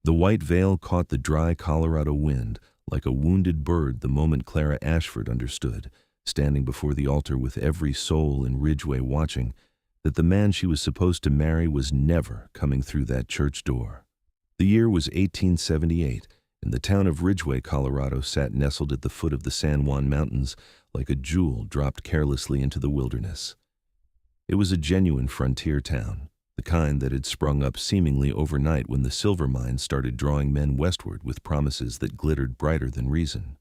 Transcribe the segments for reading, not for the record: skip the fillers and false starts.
The white veil caught the dry Colorado wind like a wounded bird the moment Clara Ashford understood, standing before the altar with every soul in Ridgeway watching, that the man she was supposed to marry was never coming through that church door. The year was 1878, and the town of Ridgeway, Colorado, sat nestled at the foot of the San Juan Mountains like a jewel dropped carelessly into the wilderness. It was a genuine frontier town, the kind that had sprung up seemingly overnight when the silver mines started drawing men westward with promises that glittered brighter than reason.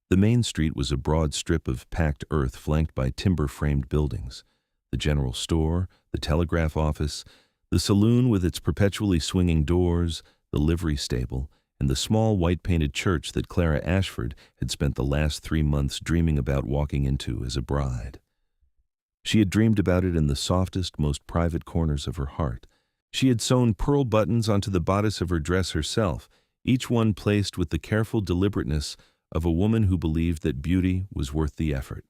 The main street was a broad strip of packed earth flanked by timber-framed buildings. The general store, the telegraph office, the saloon with its perpetually swinging doors, the livery stable, and the small white-painted church that Clara Ashford had spent the last 3 months dreaming about walking into as a bride. She had dreamed about it in the softest, most private corners of her heart. She had sewn pearl buttons onto the bodice of her dress herself, each one placed with the careful deliberateness of a woman who believed that beauty was worth the effort.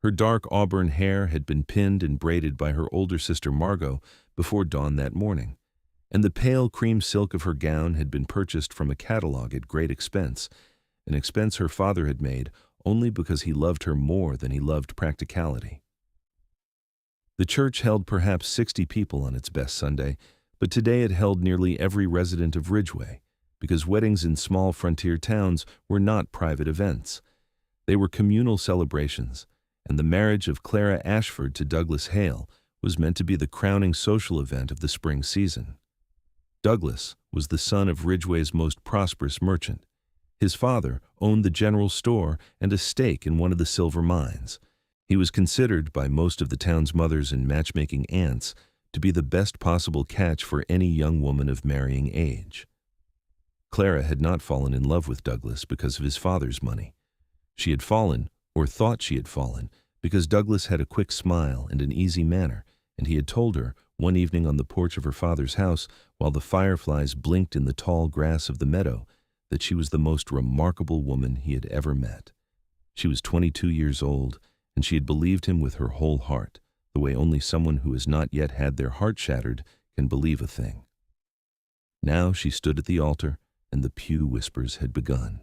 Her dark auburn hair had been pinned and braided by her older sister Margot before dawn that morning, and the pale cream silk of her gown had been purchased from a catalog at great expense, an expense her father had made only because he loved her more than he loved practicality. The church held perhaps 60 people on its best Sunday, but today it held nearly every resident of Ridgeway, because weddings in small frontier towns were not private events. They were communal celebrations, and the marriage of Clara Ashford to Douglas Hale was meant to be the crowning social event of the spring season. Douglas was the son of Ridgeway's most prosperous merchant. His father owned the general store and a stake in one of the silver mines. He was considered by most of the town's mothers and matchmaking aunts to be the best possible catch for any young woman of marrying age. Clara had not fallen in love with Douglas because of his father's money. She had fallen, or thought she had fallen, because Douglas had a quick smile and an easy manner, and he had told her, one evening on the porch of her father's house, while the fireflies blinked in the tall grass of the meadow, that she was the most remarkable woman he had ever met. She was 22 years old, and she had believed him with her whole heart, the way only someone who has not yet had their heart shattered can believe a thing. Now she stood at the altar, and the pew whispers had begun.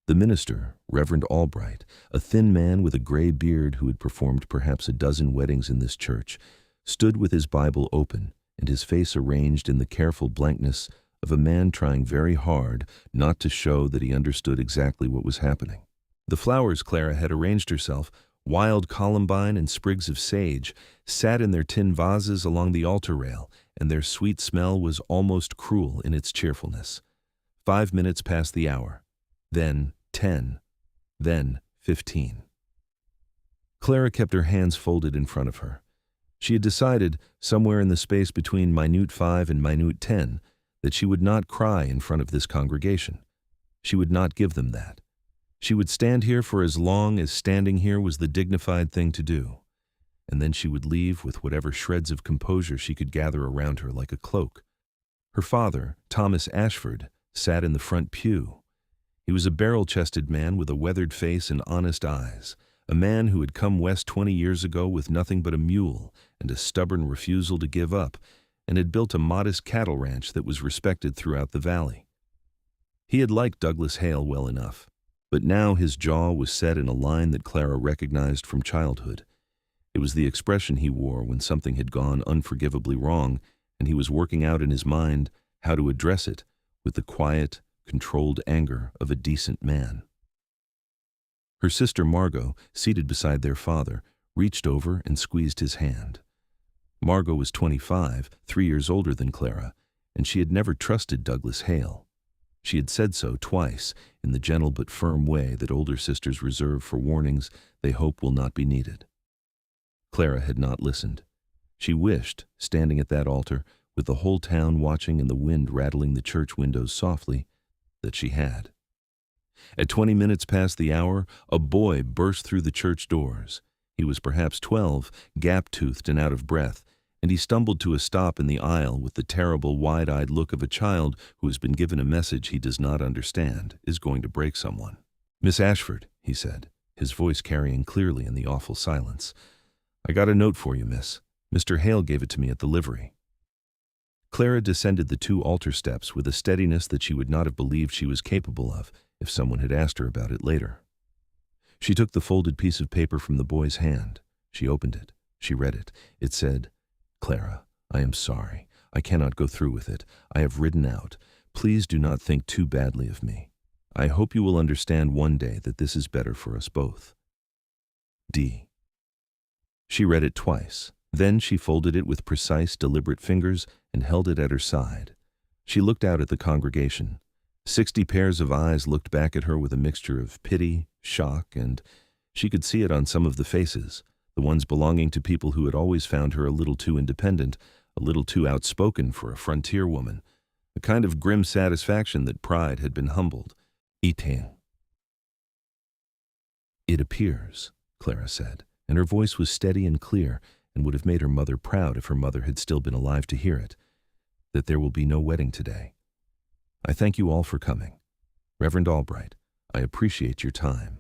The minister, Reverend Albright, a thin man with a gray beard who had performed perhaps a dozen weddings in this church, stood with his Bible open and his face arranged in the careful blankness of a man trying very hard not to show that he understood exactly what was happening. The flowers Clara had arranged herself, wild columbine and sprigs of sage, sat in their tin vases along the altar rail, and their sweet smell was almost cruel in its cheerfulness. 5 minutes past the hour. Then 10, then 15. Clara kept her hands folded in front of her. She had decided, somewhere in the space between minute 5 and minute 10, that she would not cry in front of this congregation. She would not give them that. She would stand here for as long as standing here was the dignified thing to do, and then she would leave with whatever shreds of composure she could gather around her like a cloak. Her father, Thomas Ashford, sat in the front pew. He was a barrel-chested man with a weathered face and honest eyes, a man who had come west 20 years ago with nothing but a mule and a stubborn refusal to give up, and had built a modest cattle ranch that was respected throughout the valley. He had liked Douglas Hale well enough, but now his jaw was set in a line that Clara recognized from childhood. It was the expression he wore when something had gone unforgivably wrong, and he was working out in his mind how to address it with the quiet, controlled anger of a decent man. Her sister Margot, seated beside their father, reached over and squeezed his hand. Margot was 25, 3 years older than Clara, and she had never trusted Douglas Hale. She had said so twice, in the gentle but firm way that older sisters reserve for warnings they hope will not be needed. Clara had not listened. She wished, standing at that altar, with the whole town watching and the wind rattling the church windows softly, that she had. At 20 minutes past the hour, a boy burst through the church doors. He was perhaps 12, gap-toothed and out of breath, and he stumbled to a stop in the aisle with the terrible, wide-eyed look of a child who has been given a message he does not understand, is going to break someone. "Miss Ashford," he said, his voice carrying clearly in the awful silence. "I got a note for you, miss. Mr. Hale gave it to me at the livery." Clara descended the 2 altar steps with a steadiness that she would not have believed she was capable of if someone had asked her about it later. She took the folded piece of paper from the boy's hand. She opened it. She read it. It said, "Clara, I am sorry. I cannot go through with it. I have ridden out. Please do not think too badly of me. I hope you will understand one day that this is better for us both. D." She read it twice. Then she folded it with precise, deliberate fingers and held it at her side. She looked out at the congregation. 60 pairs of eyes looked back at her with a mixture of pity, shock, and she could see it on some of the faces, the ones belonging to people who had always found her a little too independent, a little too outspoken for a frontier woman, a kind of grim satisfaction that pride had been humbled. "Eating." "It appears," Clara said, and her voice was steady and clear and would have made her mother proud if her mother had still been alive to hear it, "that there will be no wedding today. I thank you all for coming. Reverend Albright, I appreciate your time."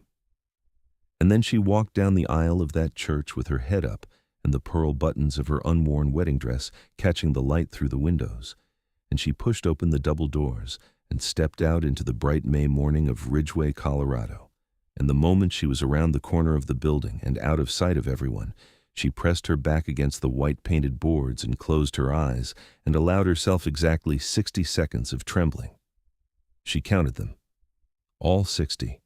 And then she walked down the aisle of that church with her head up and the pearl buttons of her unworn wedding dress catching the light through the windows, and she pushed open the double doors and stepped out into the bright May morning of Ridgeway, Colorado. And the moment she was around the corner of the building and out of sight of everyone, she pressed her back against the white-painted boards and closed her eyes and allowed herself exactly 60 seconds of trembling. She counted them. All 60.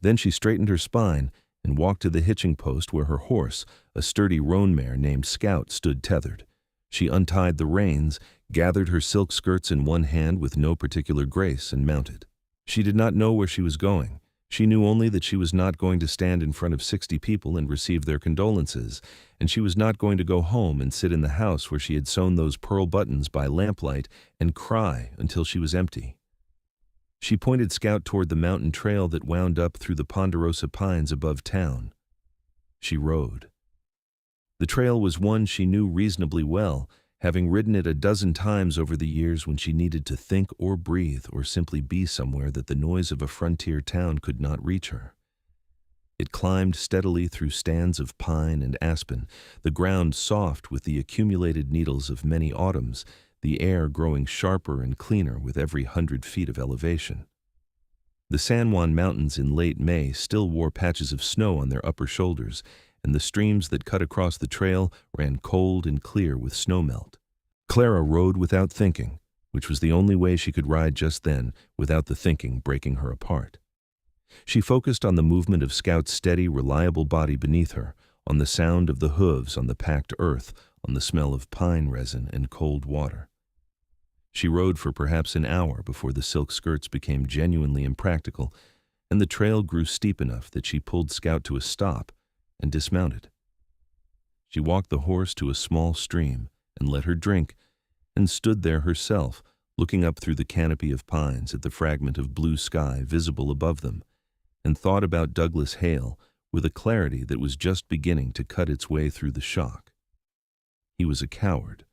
Then she straightened her spine and walked to the hitching post where her horse, a sturdy roan mare named Scout, stood tethered. She untied the reins, gathered her silk skirts in one hand with no particular grace, and mounted. She did not know where she was going. She knew only that she was not going to stand in front of 60 people and receive their condolences, and she was not going to go home and sit in the house where she had sewn those pearl buttons by lamplight and cry until she was empty. She pointed Scout toward the mountain trail that wound up through the ponderosa pines above town. She rode. The trail was one she knew reasonably well, having ridden it a dozen times over the years when she needed to think or breathe or simply be somewhere that the noise of a frontier town could not reach her. It climbed steadily through stands of pine and aspen, the ground soft with the accumulated needles of many autumns, the air growing sharper and cleaner with every 100 feet of elevation. The San Juan Mountains in late May still wore patches of snow on their upper shoulders, and the streams that cut across the trail ran cold and clear with snowmelt. Clara rode without thinking, which was the only way she could ride just then without the thinking breaking her apart. She focused on the movement of Scout's steady, reliable body beneath her, on the sound of the hooves on the packed earth, on the smell of pine resin and cold water. She rode for perhaps an hour before the silk skirts became genuinely impractical, and the trail grew steep enough that she pulled Scout to a stop and dismounted. She walked the horse to a small stream and let her drink, and stood there herself, looking up through the canopy of pines at the fragment of blue sky visible above them, and thought about Douglas Hale with a clarity that was just beginning to cut its way through the shock. He was a coward.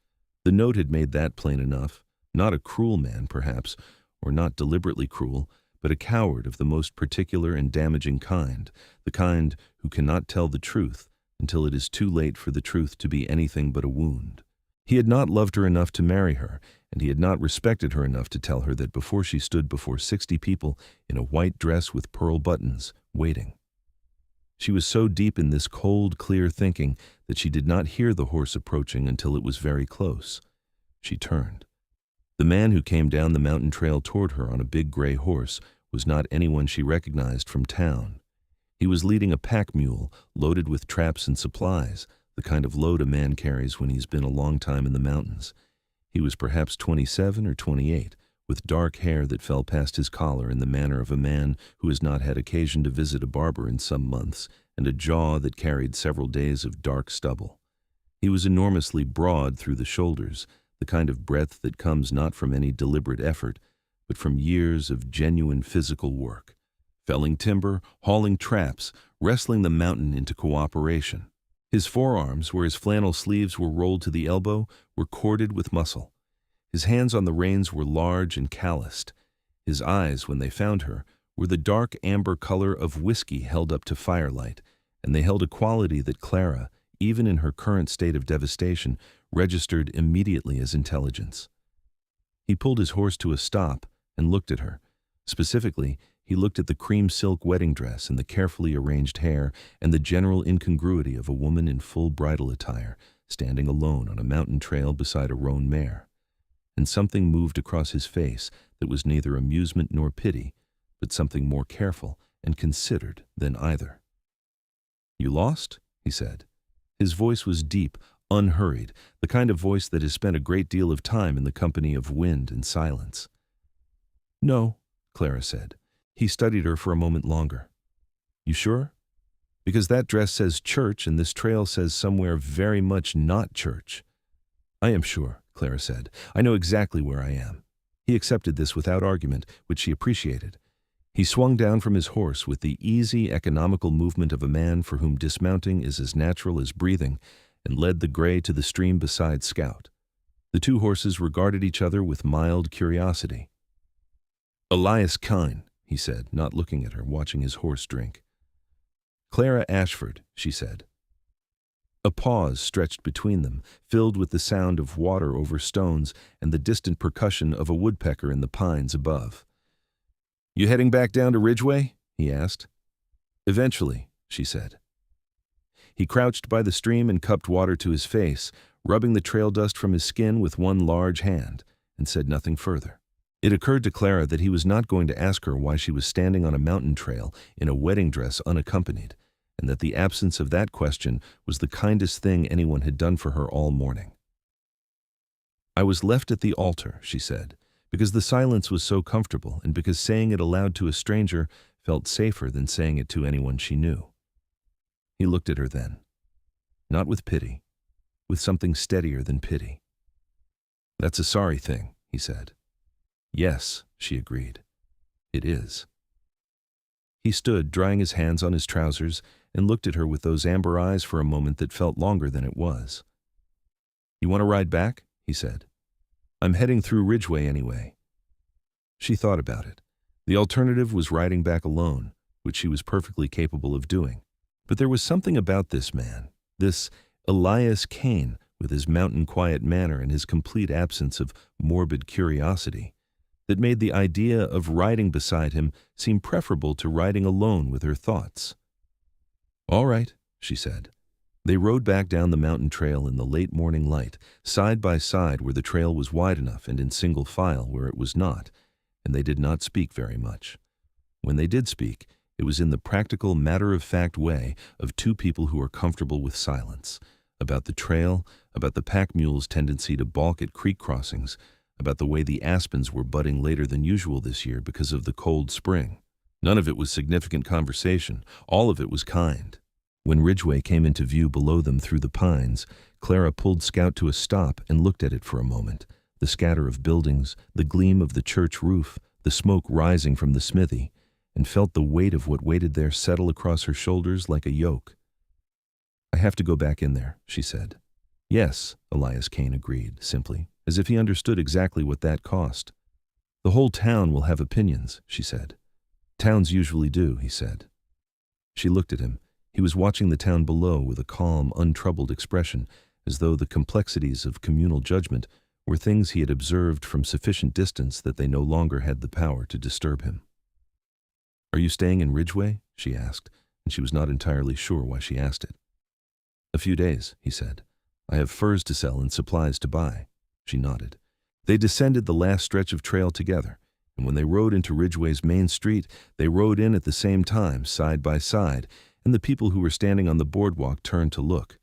The note had made that plain enough. Not a cruel man, perhaps, or not deliberately cruel, but a coward of the most particular and damaging kind, the kind who cannot tell the truth until it is too late for the truth to be anything but a wound. He had not loved her enough to marry her, and he had not respected her enough to tell her that before she stood before 60 people in a white dress with pearl buttons, waiting. She was so deep in this cold, clear thinking that she did not hear the horse approaching until it was very close. She turned. The man who came down the mountain trail toward her on a big gray horse was not anyone she recognized from town. He was leading a pack mule loaded with traps and supplies, the kind of load a man carries when he's been a long time in the mountains. He was perhaps 27 or 28, with dark hair that fell past his collar in the manner of a man who has not had occasion to visit a barber in some months, and a jaw that carried several days of dark stubble. He was enormously broad through the shoulders, the kind of breadth that comes not from any deliberate effort, but from years of genuine physical work, felling timber, hauling traps, wrestling the mountain into cooperation. His forearms, where his flannel sleeves were rolled to the elbow, were corded with muscle. His hands on the reins were large and calloused. His eyes, when they found her, were the dark amber color of whiskey held up to firelight, and they held a quality that Clara, even in her current state of devastation, registered immediately as intelligence. He pulled his horse to a stop and looked at her. Specifically, he looked at the cream silk wedding dress and the carefully arranged hair and the general incongruity of a woman in full bridal attire, standing alone on a mountain trail beside a roan mare. And something moved across his face that was neither amusement nor pity, but something more careful and considered than either. "You lost?" he said. His voice was deep, unhurried, the kind of voice that has spent a great deal of time in the company of wind and silence. "No," Clara said. He studied her for a moment longer. "You sure? Because that dress says church and this trail says somewhere very much not church." "I am sure," Clara said. "I know exactly where I am." He accepted this without argument, which she appreciated. He swung down from his horse with the easy, economical movement of a man for whom dismounting is as natural as breathing, and led the gray to the stream beside Scout. The two horses regarded each other with mild curiosity. "Elias Kine," he said, not looking at her, watching his horse drink. "Clara Ashford," she said. A pause stretched between them, filled with the sound of water over stones and the distant percussion of a woodpecker in the pines above. "You heading back down to Ridgeway?" he asked. "Eventually," she said. He crouched by the stream and cupped water to his face, rubbing the trail dust from his skin with one large hand, and said nothing further. It occurred to Clara that he was not going to ask her why she was standing on a mountain trail in a wedding dress unaccompanied, and that the absence of that question was the kindest thing anyone had done for her all morning. "I was left at the altar," she said, because the silence was so comfortable and because saying it aloud to a stranger felt safer than saying it to anyone she knew. He looked at her then, not with pity, with something steadier than pity. "That's a sorry thing," he said. "Yes," she agreed. "It is." He stood, drying his hands on his trousers, and looked at her with those amber eyes for a moment that felt longer than it was. "You want to ride back?" he said. "I'm heading through Ridgeway anyway." She thought about it. The alternative was riding back alone, which she was perfectly capable of doing. But there was something about this man, this Elias Kane, with his mountain-quiet manner and his complete absence of morbid curiosity, that made the idea of riding beside him seem preferable to riding alone with her thoughts. "All right," she said. They rode back down the mountain trail in the late morning light, side by side where the trail was wide enough and in single file where it was not, and they did not speak very much. When they did speak, it was in the practical, matter-of-fact way of two people who are comfortable with silence, about the trail, about the pack mule's tendency to balk at creek crossings, about the way the aspens were budding later than usual this year because of the cold spring. None of it was significant conversation. All of it was kind. When Ridgeway came into view below them through the pines, Clara pulled Scout to a stop and looked at it for a moment, the scatter of buildings, the gleam of the church roof, the smoke rising from the smithy, and felt the weight of what waited there settle across her shoulders like a yoke. "I have to go back in there," she said. "Yes," Elias Kane agreed, simply, as if he understood exactly what that cost. "The whole town will have opinions," she said. "Towns usually do," he said. She looked at him. He was watching the town below with a calm, untroubled expression, as though the complexities of communal judgment were things he had observed from sufficient distance that they no longer had the power to disturb him. "Are you staying in Ridgeway?" she asked, and she was not entirely sure why she asked it. "A few days," he said. "I have furs to sell and supplies to buy." She nodded. They descended the last stretch of trail together, and when they rode into Ridgeway's main street, they rode in at the same time, side by side, and the people who were standing on the boardwalk turned to look.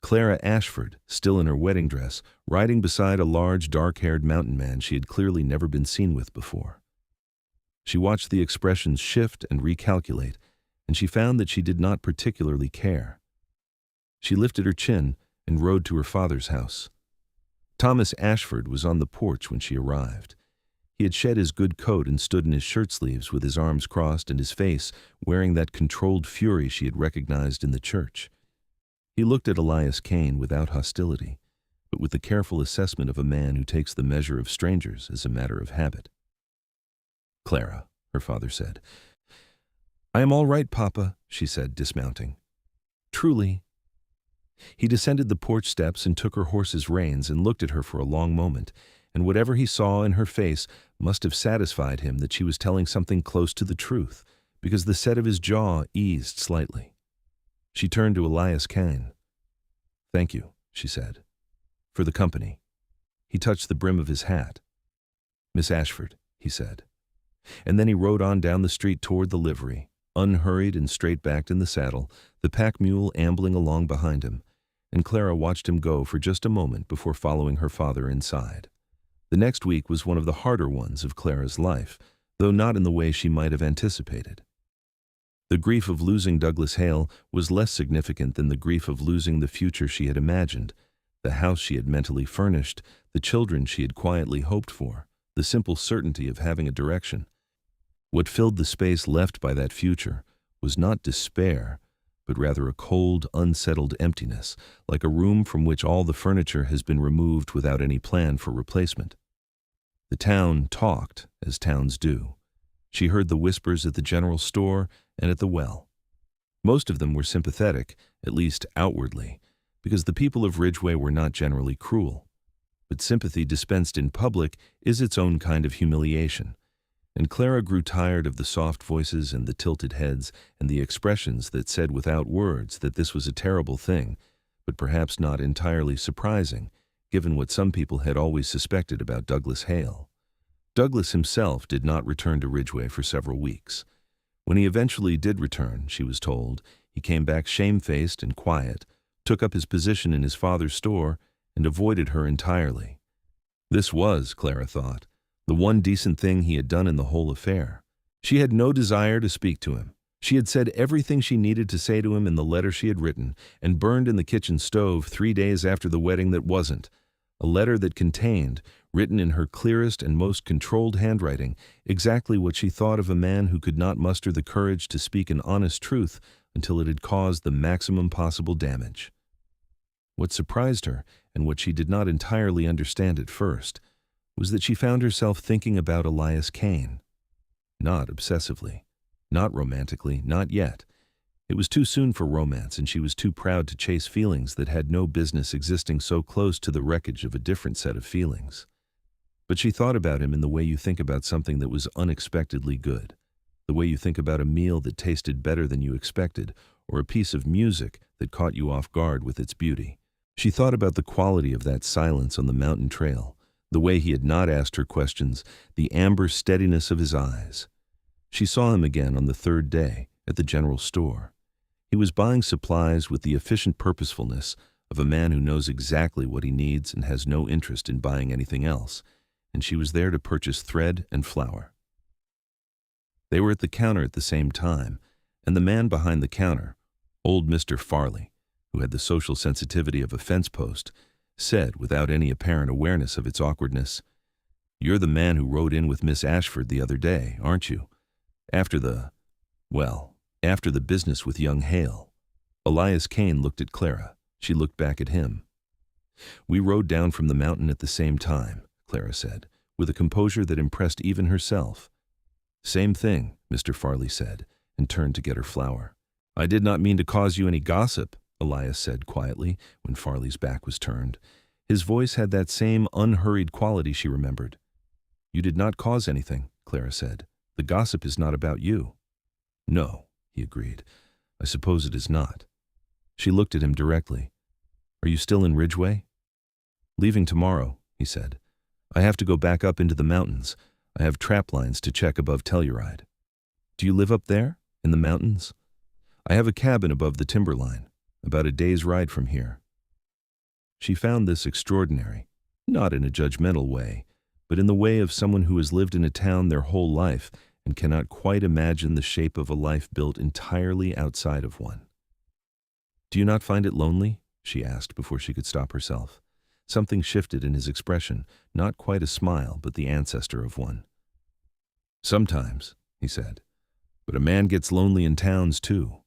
Clara Ashford, still in her wedding dress, riding beside a large, dark-haired mountain man she had clearly never been seen with before. She watched the expressions shift and recalculate, and she found that she did not particularly care. She lifted her chin and rode to her father's house. Thomas Ashford was on the porch when she arrived. He had shed his good coat and stood in his shirt sleeves with his arms crossed and his face wearing that controlled fury she had recognized in the church. He looked at Elias Kane without hostility, but with the careful assessment of a man who takes the measure of strangers as a matter of habit. "Clara," her father said. "I am all right, Papa," she said, dismounting. "Truly." He descended the porch steps and took her horse's reins and looked at her for a long moment, and whatever he saw in her face must have satisfied him that she was telling something close to the truth, because the set of his jaw eased slightly. She turned to Elias Kane. "Thank you," she said, "for the company." He touched the brim of his hat. "Miss Ashford," he said. And then he rode on down the street toward the livery, unhurried and straight-backed in the saddle, the pack mule ambling along behind him, and Clara watched him go for just a moment before following her father inside. The next week was one of the harder ones of Clara's life, though not in the way she might have anticipated. The grief of losing Douglas Hale was less significant than the grief of losing the future she had imagined, the house she had mentally furnished, the children she had quietly hoped for, the simple certainty of having a direction. What filled the space left by that future was not despair, but rather a cold, unsettled emptiness, like a room from which all the furniture has been removed without any plan for replacement. The town talked, as towns do. She heard the whispers at the general store and at the well. Most of them were sympathetic, at least outwardly, because the people of Ridgeway were not generally cruel. But sympathy dispensed in public is its own kind of humiliation, and Clara grew tired of the soft voices and the tilted heads and the expressions that said without words that this was a terrible thing, but perhaps not entirely surprising, given what some people had always suspected about Douglas Hale. Douglas himself did not return to Ridgeway for several weeks. When he eventually did return, she was told, he came back shamefaced and quiet, took up his position in his father's store, and avoided her entirely. This was, Clara thought, the one decent thing he had done in the whole affair. She had no desire to speak to him. She had said everything she needed to say to him in the letter she had written, and burned in the kitchen stove 3 days after the wedding that wasn't. A letter that contained, written in her clearest and most controlled handwriting, exactly what she thought of a man who could not muster the courage to speak an honest truth until it had caused the maximum possible damage. What surprised her, and what she did not entirely understand at first, was that she found herself thinking about Elias Kane. Not obsessively, not romantically, not yet. It was too soon for romance, and she was too proud to chase feelings that had no business existing so close to the wreckage of a different set of feelings. But she thought about him in the way you think about something that was unexpectedly good, the way you think about a meal that tasted better than you expected, or a piece of music that caught you off guard with its beauty. She thought about the quality of that silence on the mountain trail, the way he had not asked her questions, the amber steadiness of his eyes. She saw him again on the third day, at the general store. He was buying supplies with the efficient purposefulness of a man who knows exactly what he needs and has no interest in buying anything else, and she was there to purchase thread and flour. They were at the counter at the same time, and the man behind the counter, old Mr. Farley, who had the social sensitivity of a fence post, said, without any apparent awareness of its awkwardness, "You're the man who rode in with Miss Ashford the other day, aren't you? After the business with young Hale." Elias Kane looked at Clara. She looked back at him. "We rode down from the mountain at the same time," Clara said, with a composure that impressed even herself. "Same thing," Mr. Farley said, and turned to get her flour. "I did not mean to cause you any gossip," Elias said quietly when Farley's back was turned. His voice had that same unhurried quality she remembered. "You did not cause anything," Clara said. "The gossip is not about you." "No," he agreed. "I suppose it is not." She looked at him directly. "Are you still in Ridgeway?" "Leaving tomorrow," he said. "I have to go back up into the mountains. I have trap lines to check above Telluride." "Do you live up there, in the mountains?" "I have a cabin above the timberline, about a day's ride from here." She found this extraordinary, not in a judgmental way, but in the way of someone who has lived in a town their whole life and cannot quite imagine the shape of a life built entirely outside of one. "Do you not find it lonely?" she asked before she could stop herself. Something shifted in his expression, not quite a smile, but the ancestor of one. "Sometimes," he said, "but a man gets lonely in towns too."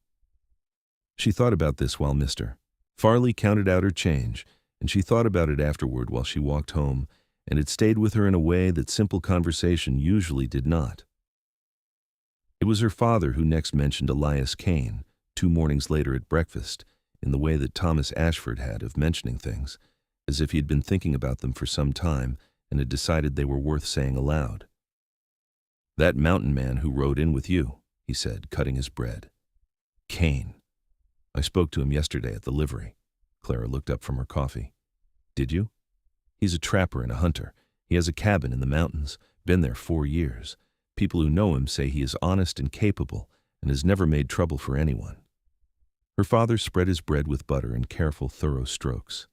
She thought about this while Mr. Farley counted out her change, and she thought about it afterward while she walked home, and it stayed with her in a way that simple conversation usually did not. It was her father who next mentioned Elias Kane, 2 mornings later at breakfast, in the way that Thomas Ashford had of mentioning things, as if he had been thinking about them for some time and had decided they were worth saying aloud. "That mountain man who rode in with you," he said, cutting his bread. "Kane. I spoke to him yesterday at the livery." Clara looked up from her coffee. "Did you? He's a trapper and a hunter. He has a cabin in the mountains, been there 4 years. People who know him say he is honest and capable and has never made trouble for anyone." Her father spread his bread with butter in careful, thorough strokes.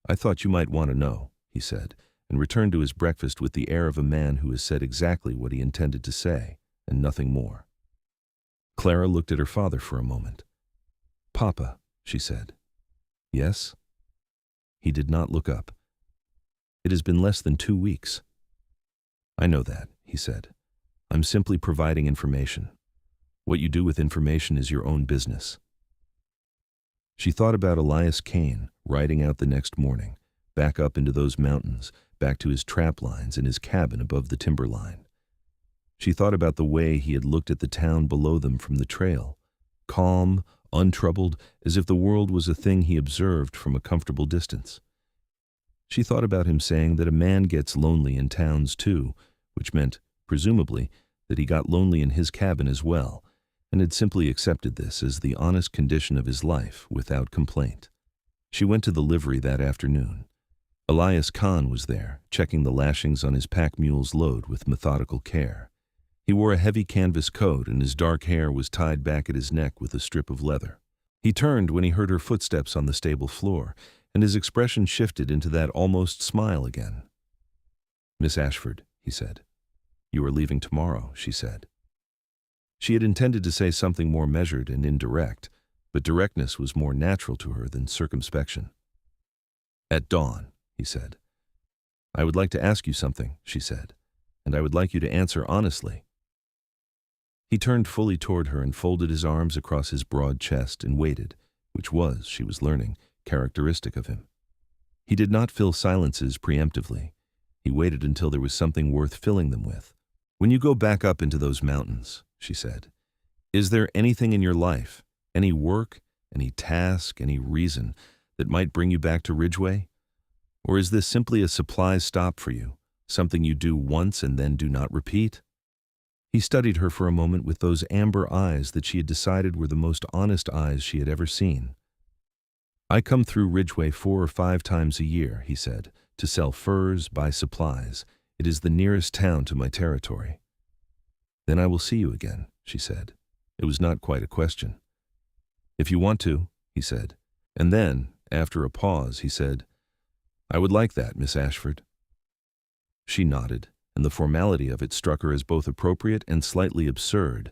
"I thought you might want to know," he said, and returned to his breakfast with the air of a man who has said exactly what he intended to say, and nothing more. Clara looked at her father for a moment. "Papa," she said. "Yes?" He did not look up. "It has been less than 2 weeks." "I know that," he said. "I'm simply providing information. What you do with information is your own business." She thought about Elias Kane riding out the next morning, back up into those mountains, back to his trap lines and his cabin above the timberline. She thought about the way he had looked at the town below them from the trail, calm, untroubled, as if the world was a thing he observed from a comfortable distance. She thought about him saying that a man gets lonely in towns too, which meant, presumably, that he got lonely in his cabin as well, and had simply accepted this as the honest condition of his life without complaint. She went to the livery that afternoon. Elias Khan was there, checking the lashings on his pack mule's load with methodical care. He wore a heavy canvas coat and his dark hair was tied back at his neck with a strip of leather. He turned when he heard her footsteps on the stable floor, and his expression shifted into that almost smile again. "Miss Ashford," he said. "You are leaving tomorrow," she said. She had intended to say something more measured and indirect, but directness was more natural to her than circumspection. "At dawn," he said. "I would like to ask you something," she said, "and I would like you to answer honestly." He turned fully toward her and folded his arms across his broad chest and waited, which was, she was learning, characteristic of him. He did not fill silences preemptively. He waited until there was something worth filling them with. "When you go back up into those mountains," she said, "is there anything in your life, any work, any task, any reason that might bring you back to Ridgeway? Or is this simply a supplies stop for you, something you do once and then do not repeat?" He studied her for a moment with those amber eyes that she had decided were the most honest eyes she had ever seen. "I come through Ridgeway 4 or 5 times a year," he said, "to sell furs, buy supplies. It is the nearest town to my territory." "Then I will see you again," she said. It was not quite a question. "If you want to," he said. And then, after a pause, he said, "I would like that, Miss Ashford." She nodded, and the formality of it struck her as both appropriate and slightly absurd,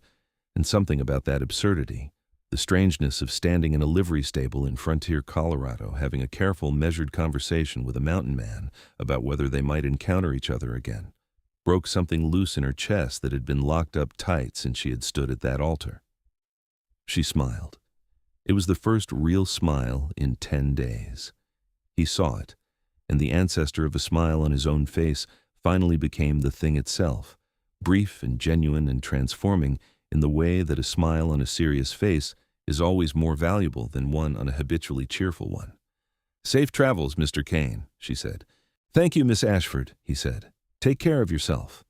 and something about that absurdity, the strangeness of standing in a livery stable in frontier Colorado having a careful, measured conversation with a mountain man about whether they might encounter each other again, broke something loose in her chest that had been locked up tight since she had stood at that altar. She smiled. It was the first real smile in 10 days. He saw it, and the ancestor of a smile on his own face finally became the thing itself, brief and genuine and transforming in the way that a smile on a serious face is always more valuable than one on a habitually cheerful one. "Safe travels, Mr. Kane," she said. "Thank you, Miss Ashford," he said. "Take care of yourself."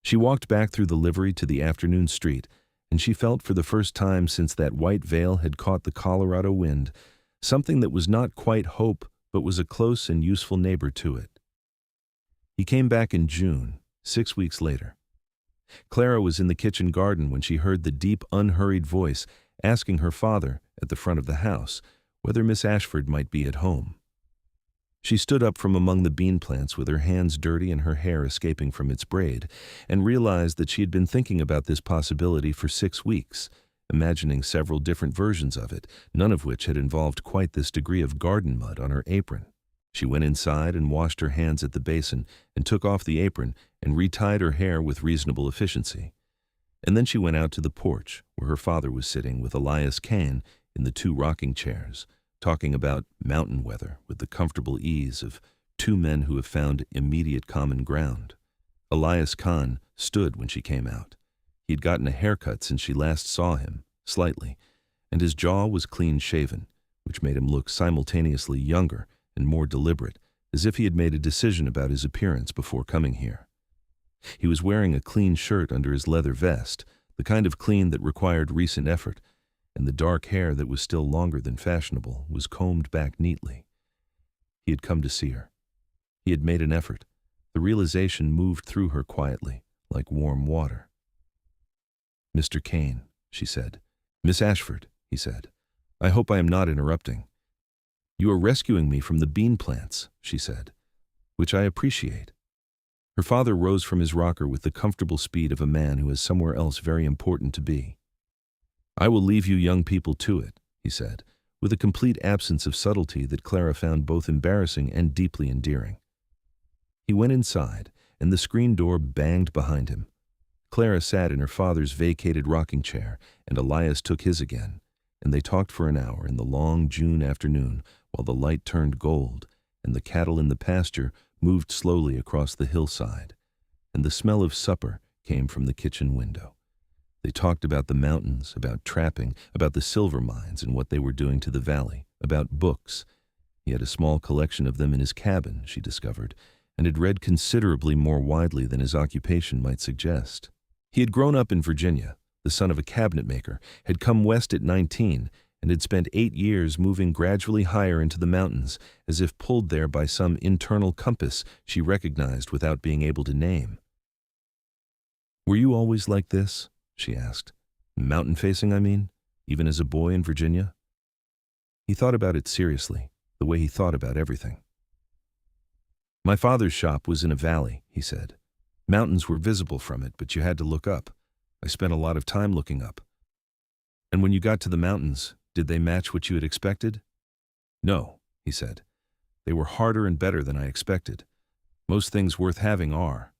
She walked back through the livery to the afternoon street, and she felt for the first time since that white veil had caught the Colorado wind, something that was not quite hope but was a close and useful neighbor to it. He came back in June, 6 weeks later. Clara was in the kitchen garden when she heard the deep, unhurried voice asking her father, at the front of the house, whether Miss Ashford might be at home. She stood up from among the bean plants with her hands dirty and her hair escaping from its braid, and realized that she had been thinking about this possibility for 6 weeks, imagining several different versions of it, none of which had involved quite this degree of garden mud on her apron. She went inside and washed her hands at the basin and took off the apron and retied her hair with reasonable efficiency. And then she went out to the porch, where her father was sitting with Elias Kane in the 2 rocking chairs, talking about mountain weather with the comfortable ease of 2 men who have found immediate common ground. Elias Khan stood when she came out. He had gotten a haircut since she last saw him, slightly, and his jaw was clean-shaven, which made him look simultaneously younger and more deliberate, as if he had made a decision about his appearance before coming here. He was wearing a clean shirt under his leather vest, the kind of clean that required recent effort, and the dark hair that was still longer than fashionable was combed back neatly. He had come to see her. He had made an effort. The realization moved through her quietly, like warm water. "Mr. Kane," she said. "Miss Ashford," he said. "I hope I am not interrupting." "You are rescuing me from the bean plants," she said, "which I appreciate." Her father rose from his rocker with the comfortable speed of a man who has somewhere else very important to be. "I will leave you young people to it," he said, with a complete absence of subtlety that Clara found both embarrassing and deeply endearing. He went inside, and the screen door banged behind him. Clara sat in her father's vacated rocking chair, and Elias took his again, and they talked for an hour in the long June afternoon while the light turned gold, and the cattle in the pasture moved slowly across the hillside, and the smell of supper came from the kitchen window. They talked about the mountains, about trapping, about the silver mines and what they were doing to the valley, about books. He had a small collection of them in his cabin, she discovered, and had read considerably more widely than his occupation might suggest. He had grown up in Virginia, the son of a cabinet maker, had come west at 19, and had spent 8 years moving gradually higher into the mountains, as if pulled there by some internal compass she recognized without being able to name. "Were you always like this?" she asked. "Mountain-facing, I mean, even as a boy in Virginia?" He thought about it seriously, the way he thought about everything. "My father's shop was in a valley," he said. "Mountains were visible from it, but you had to look up. I spent a lot of time looking up." "And when you got to the mountains, did they match what you had expected?" "No," he said. "They were harder and better than I expected. Most things worth having are."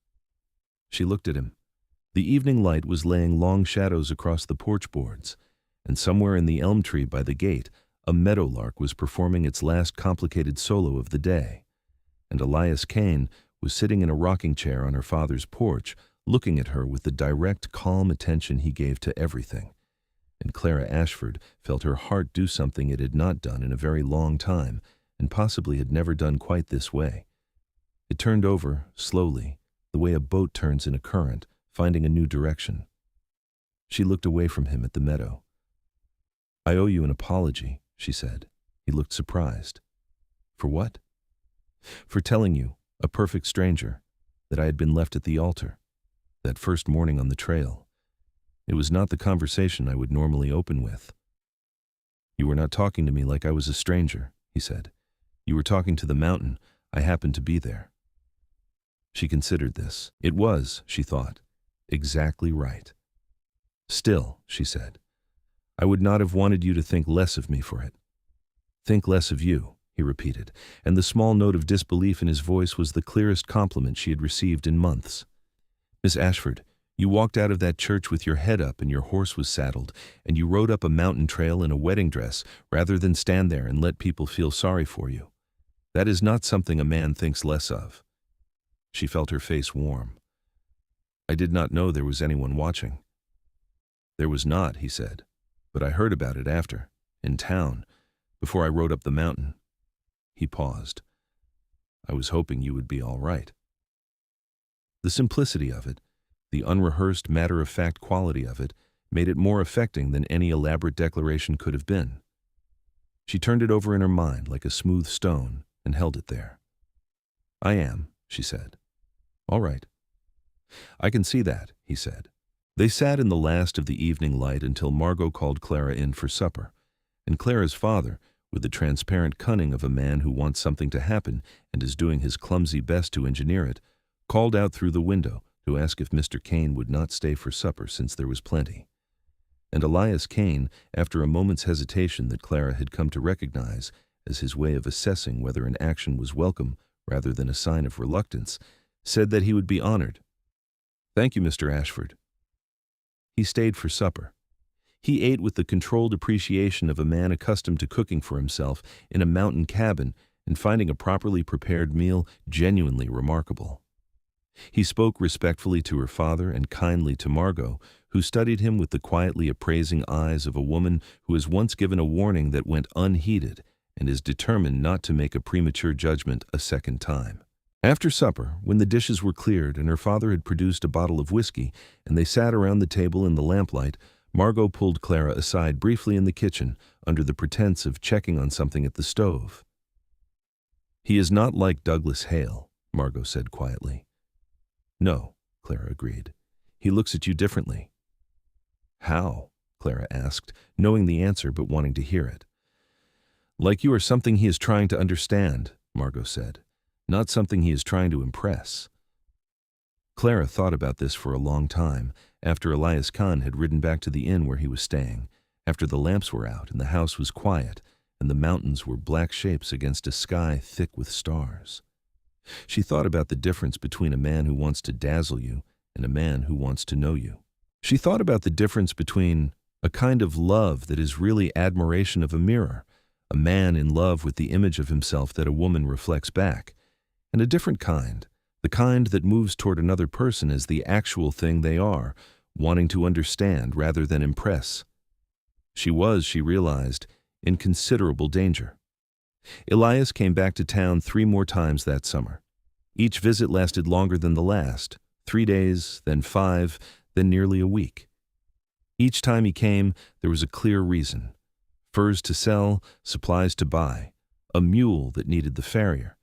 She looked at him. The evening light was laying long shadows across the porch boards, and somewhere in the elm tree by the gate, a meadowlark was performing its last complicated solo of the day, and Elias Kane was sitting in a rocking chair on her father's porch, looking at her with the direct, calm attention he gave to everything. And Clara Ashford felt her heart do something it had not done in a very long time, and possibly had never done quite this way. It turned over, slowly, the way a boat turns in a current, finding a new direction. She looked away from him at the meadow. "I owe you an apology," she said. He looked surprised. "For what?" "For telling you, a perfect stranger, that I had been left at the altar, that first morning on the trail. It was not the conversation I would normally open with." "You were not talking to me like I was a stranger," he said. "You were talking to the mountain. I happened to be there." She considered this. It was, she thought, exactly right. "Still," she said, "I would not have wanted you to think less of me for it." "Think less of you," he repeated, and the small note of disbelief in his voice was the clearest compliment she had received in months. "Miss Ashford, you walked out of that church with your head up and your horse was saddled, and you rode up a mountain trail in a wedding dress rather than stand there and let people feel sorry for you. That is not something a man thinks less of." She felt her face warm. "I did not know there was anyone watching." "There was not," he said, "but I heard about it after, in town, before I rode up the mountain." He paused. "I was hoping you would be all right." The simplicity of it, the unrehearsed matter-of-fact quality of it, made it more affecting than any elaborate declaration could have been. She turned it over in her mind like a smooth stone and held it there. "I am," she said. "All right." "I can see that," he said. They sat in the last of the evening light until Margot called Clara in for supper, and Clara's father, with the transparent cunning of a man who wants something to happen and is doing his clumsy best to engineer it, called out through the window to ask if Mr. Kane would not stay for supper since there was plenty. And Elias Kane, after a moment's hesitation that Clara had come to recognize as his way of assessing whether an action was welcome rather than a sign of reluctance, said that he would be honored. "Thank you, Mr. Ashford." He stayed for supper. He ate with the controlled appreciation of a man accustomed to cooking for himself in a mountain cabin and finding a properly prepared meal genuinely remarkable. He spoke respectfully to her father and kindly to Margot, who studied him with the quietly appraising eyes of a woman who has once given a warning that went unheeded and is determined not to make a premature judgment a second time. After supper, when the dishes were cleared and her father had produced a bottle of whiskey and they sat around the table in the lamplight, Margot pulled Clara aside briefly in the kitchen under the pretense of checking on something at the stove. "He is not like Douglas Hale," Margot said quietly. "No," Clara agreed. "He looks at you differently." "How?" Clara asked, knowing the answer but wanting to hear it. "Like you are something he is trying to understand," Margot said, "not something he is trying to impress." Clara thought about this for a long time, after Elias Khan had ridden back to the inn where he was staying, after the lamps were out and the house was quiet, and the mountains were black shapes against a sky thick with stars. She thought about the difference between a man who wants to dazzle you and a man who wants to know you. She thought about the difference between a kind of love that is really admiration of a mirror, a man in love with the image of himself that a woman reflects back, and a different kind, the kind that moves toward another person as the actual thing they are, wanting to understand rather than impress. She realized, in considerable danger. Elias came back to town 3 more times that summer. Each visit lasted longer than the last, 3 days, then 5, then nearly a week. Each time he came, there was a clear reason. Furs to sell, supplies to buy, a mule that needed the farrier.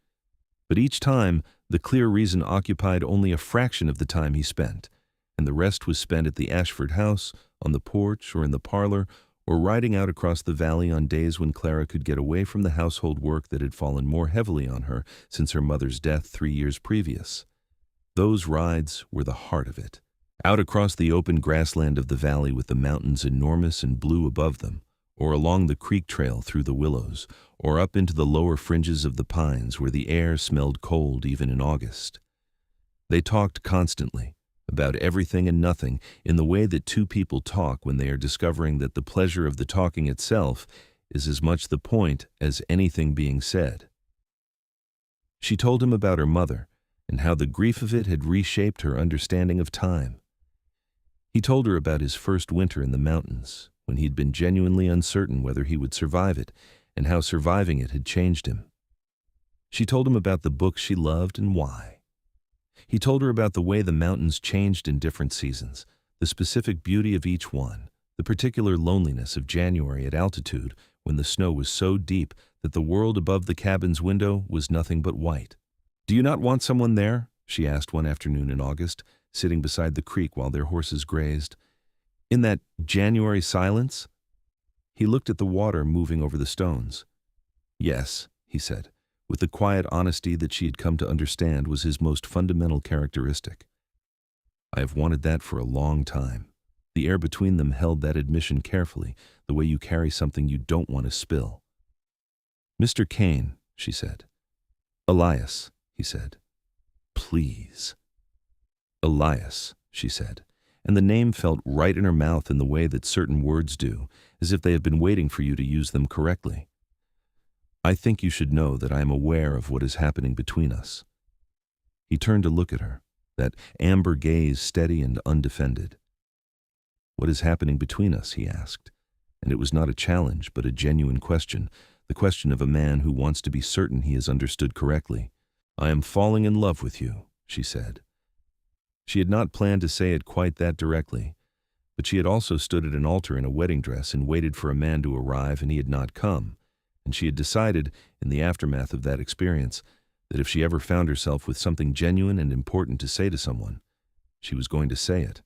But each time, the clear reason occupied only a fraction of the time he spent, and the rest was spent at the Ashford house, on the porch, or in the parlor, or riding out across the valley on days when Clara could get away from the household work that had fallen more heavily on her since her mother's death 3 years previous. Those rides were the heart of it. Out across the open grassland of the valley with the mountains enormous and blue above them, or along the creek trail through the willows, or up into the lower fringes of the pines where the air smelled cold even in August. They talked constantly, about everything and nothing, in the way that 2 people talk when they are discovering that the pleasure of the talking itself is as much the point as anything being said. She told him about her mother, and how the grief of it had reshaped her understanding of time. He told her about his first winter in the mountains, when he'd been genuinely uncertain whether he would survive it, and how surviving it had changed him. She told him about the books she loved and why. He told her about the way the mountains changed in different seasons, the specific beauty of each one, the particular loneliness of January at altitude when the snow was so deep that the world above the cabin's window was nothing but white. "Do you not want someone there?" she asked one afternoon in August, sitting beside the creek while their horses grazed. "In that January silence?" He looked at the water moving over the stones. "Yes," he said, with the quiet honesty that she had come to understand was his most fundamental characteristic. "I have wanted that for a long time." The air between them held that admission carefully, the way you carry something you don't want to spill. "Mr. Kane," she said. "Elias," he said. "Please." "Elias," she said, and the name felt right in her mouth in the way that certain words do, as if they have been waiting for you to use them correctly. "I think you should know that I am aware of what is happening between us." He turned to look at her, that amber gaze steady and undefended. "What is happening between us?" he asked, and it was not a challenge but a genuine question, the question of a man who wants to be certain he has understood correctly. "I am falling in love with you," she said. She had not planned to say it quite that directly, but she had also stood at an altar in a wedding dress and waited for a man to arrive, and he had not come. And she had decided, in the aftermath of that experience, that if she ever found herself with something genuine and important to say to someone, she was going to say it.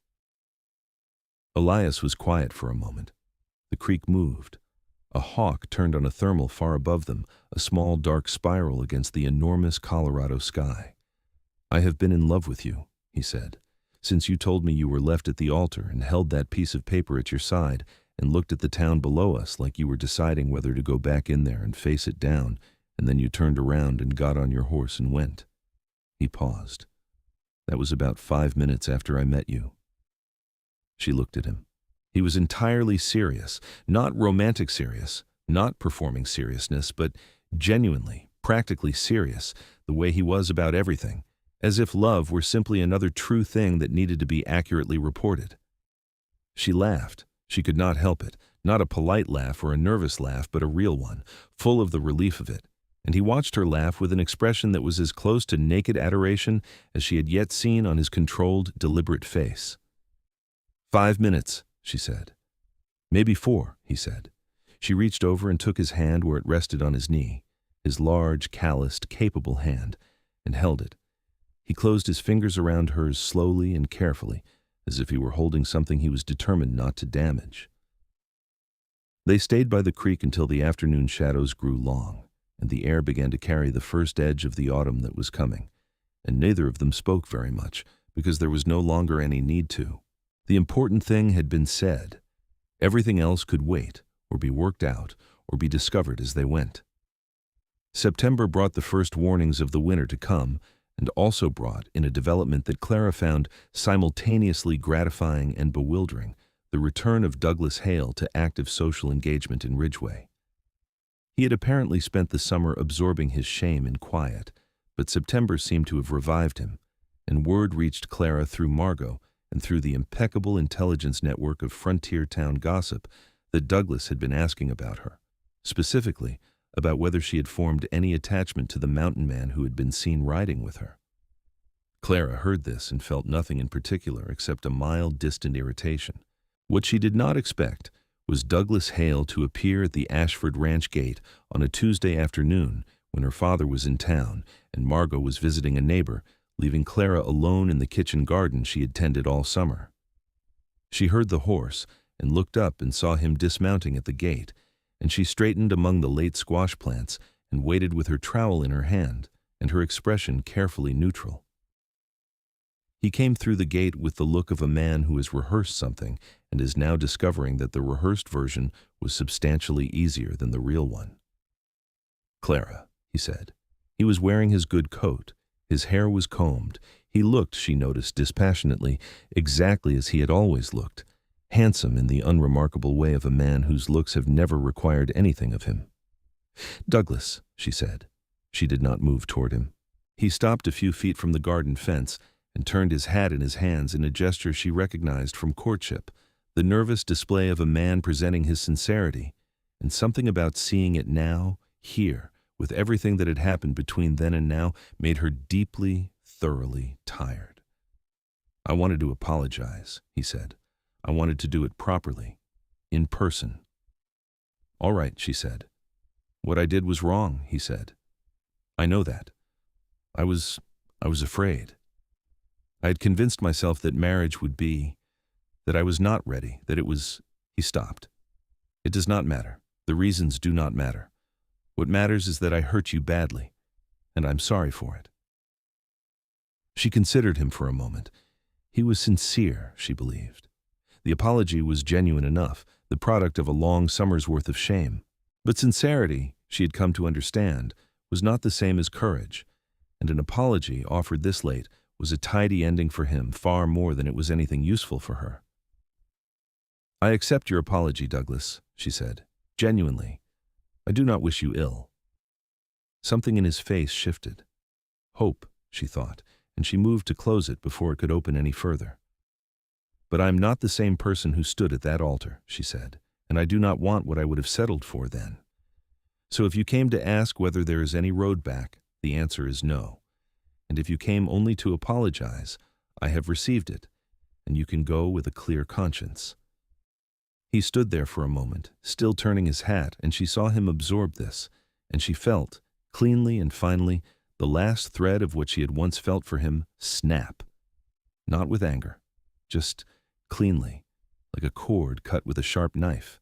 Elias was quiet for a moment. The creek moved. A hawk turned on a thermal far above them, a small dark spiral against the enormous Colorado sky. "I have been in love with you," he said, "since you told me you were left at the altar and held that piece of paper at your side and looked at the town below us like you were deciding whether to go back in there and face it down, and then you turned around and got on your horse and went." He paused. "That was about 5 minutes after I met you." She looked at him. He was entirely serious, not romantic serious, not performing seriousness, but genuinely, practically serious, the way he was about everything, as if love were simply another true thing that needed to be accurately reported. She laughed. She could not help it, not a polite laugh or a nervous laugh, but a real one, full of the relief of it. And he watched her laugh with an expression that was as close to naked adoration as she had yet seen on his controlled, deliberate face. 5 minutes, she said. Maybe 4, he said. She reached over and took his hand where it rested on his knee, his large, calloused, capable hand, and held it. He closed his fingers around hers slowly and carefully, as if he were holding something he was determined not to damage. They stayed by the creek until the afternoon shadows grew long, and the air began to carry the first edge of the autumn that was coming, and neither of them spoke very much, because there was no longer any need to. The important thing had been said. Everything else could wait, or be worked out, or be discovered as they went. September brought the first warnings of the winter to come, and also brought, in a development that Clara found simultaneously gratifying and bewildering, the return of Douglas Hale to active social engagement in Ridgeway. He had apparently spent the summer absorbing his shame in quiet, but September seemed to have revived him, and word reached Clara through Margot and through the impeccable intelligence network of frontier town gossip that Douglas had been asking about her, specifically about whether she had formed any attachment to the mountain man who had been seen riding with her. Clara heard this and felt nothing in particular except a mild, distant irritation. What she did not expect was Douglas Hale to appear at the Ashford Ranch gate on a Tuesday afternoon when her father was in town and Margot was visiting a neighbor, leaving Clara alone in the kitchen garden she had tended all summer. She heard the horse and looked up and saw him dismounting at the gate, and she straightened among the late squash plants and waited with her trowel in her hand and her expression carefully neutral. He came through the gate with the look of a man who has rehearsed something and is now discovering that the rehearsed version was substantially easier than the real one. "Clara," he said. He was wearing his good coat. His hair was combed. He looked, she noticed dispassionately, exactly as he had always looked, handsome in the unremarkable way of a man whose looks have never required anything of him. "Douglas," she said. She did not move toward him. He stopped a few feet from the garden fence and turned his hat in his hands in a gesture she recognized from courtship, the nervous display of a man presenting his sincerity, and something about seeing it now, here, with everything that had happened between then and now, made her deeply, thoroughly tired. "I wanted to apologize," he said. "I wanted to do it properly, in person." "All right," she said. "What I did was wrong," he said. "I know that. I was afraid. I had convinced myself that marriage would be, that I was not ready, that it was—" He stopped. "It does not matter. The reasons do not matter. What matters is that I hurt you badly, and I'm sorry for it." She considered him for a moment. He was sincere, she believed. The apology was genuine enough, the product of a long summer's worth of shame. But sincerity, she had come to understand, was not the same as courage, and an apology offered this late was a tidy ending for him far more than it was anything useful for her. "I accept your apology, Douglas," she said. "Genuinely. I do not wish you ill." Something in his face shifted. Hope, she thought, and she moved to close it before it could open any further. "But I am not the same person who stood at that altar," she said, "and I do not want what I would have settled for then. So if you came to ask whether there is any road back, the answer is no. And if you came only to apologize, I have received it, and you can go with a clear conscience." He stood there for a moment, still turning his hat, and she saw him absorb this, and she felt, cleanly and finally, the last thread of what she had once felt for him snap. Not with anger, just cleanly, like a cord cut with a sharp knife.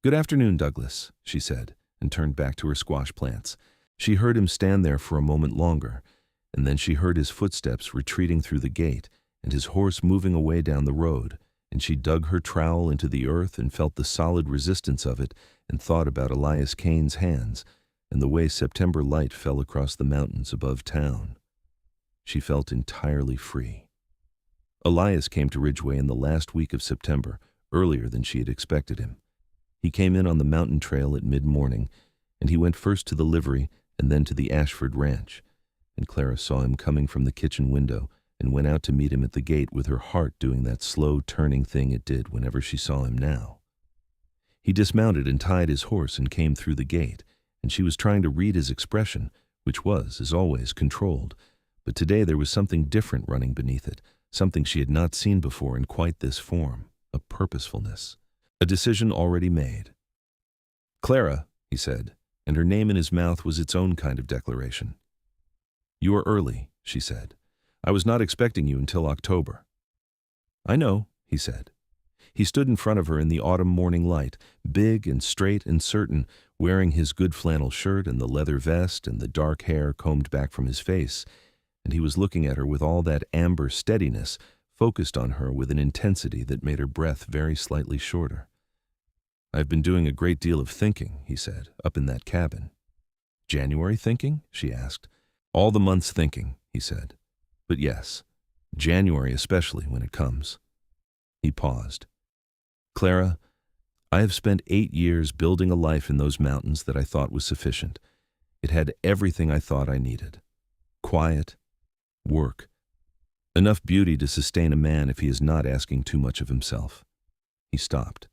"Good afternoon, Douglas," she said, and turned back to her squash plants. She heard him stand there for a moment longer, and then she heard his footsteps retreating through the gate and his horse moving away down the road, and she dug her trowel into the earth and felt the solid resistance of it and thought about Elias Kane's hands and the way September light fell across the mountains above town. She felt entirely free. Elias came to Ridgeway in the last week of September, earlier than she had expected him. He came in on the mountain trail at mid-morning, and he went first to the livery and then to the Ashford Ranch, and Clara saw him coming from the kitchen window and went out to meet him at the gate with her heart doing that slow turning thing it did whenever she saw him now. He dismounted and tied his horse and came through the gate, and she was trying to read his expression, which was, as always, controlled, but today there was something different running beneath it, something she had not seen before in quite this form, a purposefulness, a decision already made. "Clara," he said, and her name in his mouth was its own kind of declaration. "You are early," she said. "I was not expecting you until October." "I know," he said. He stood in front of her in the autumn morning light, big and straight and certain, wearing his good flannel shirt and the leather vest and the dark hair combed back from his face, and he was looking at her with all that amber steadiness, focused on her with an intensity that made her breath very slightly shorter. "I've been doing a great deal of thinking," he said, "up in that cabin." "January thinking?" she asked. "All the months thinking," he said. "But yes, January especially when it comes." He paused. "Clara, I have spent 8 years building a life in those mountains that I thought was sufficient. It had everything I thought I needed. Quiet, work, enough beauty to sustain a man if he is not asking too much of himself." He stopped.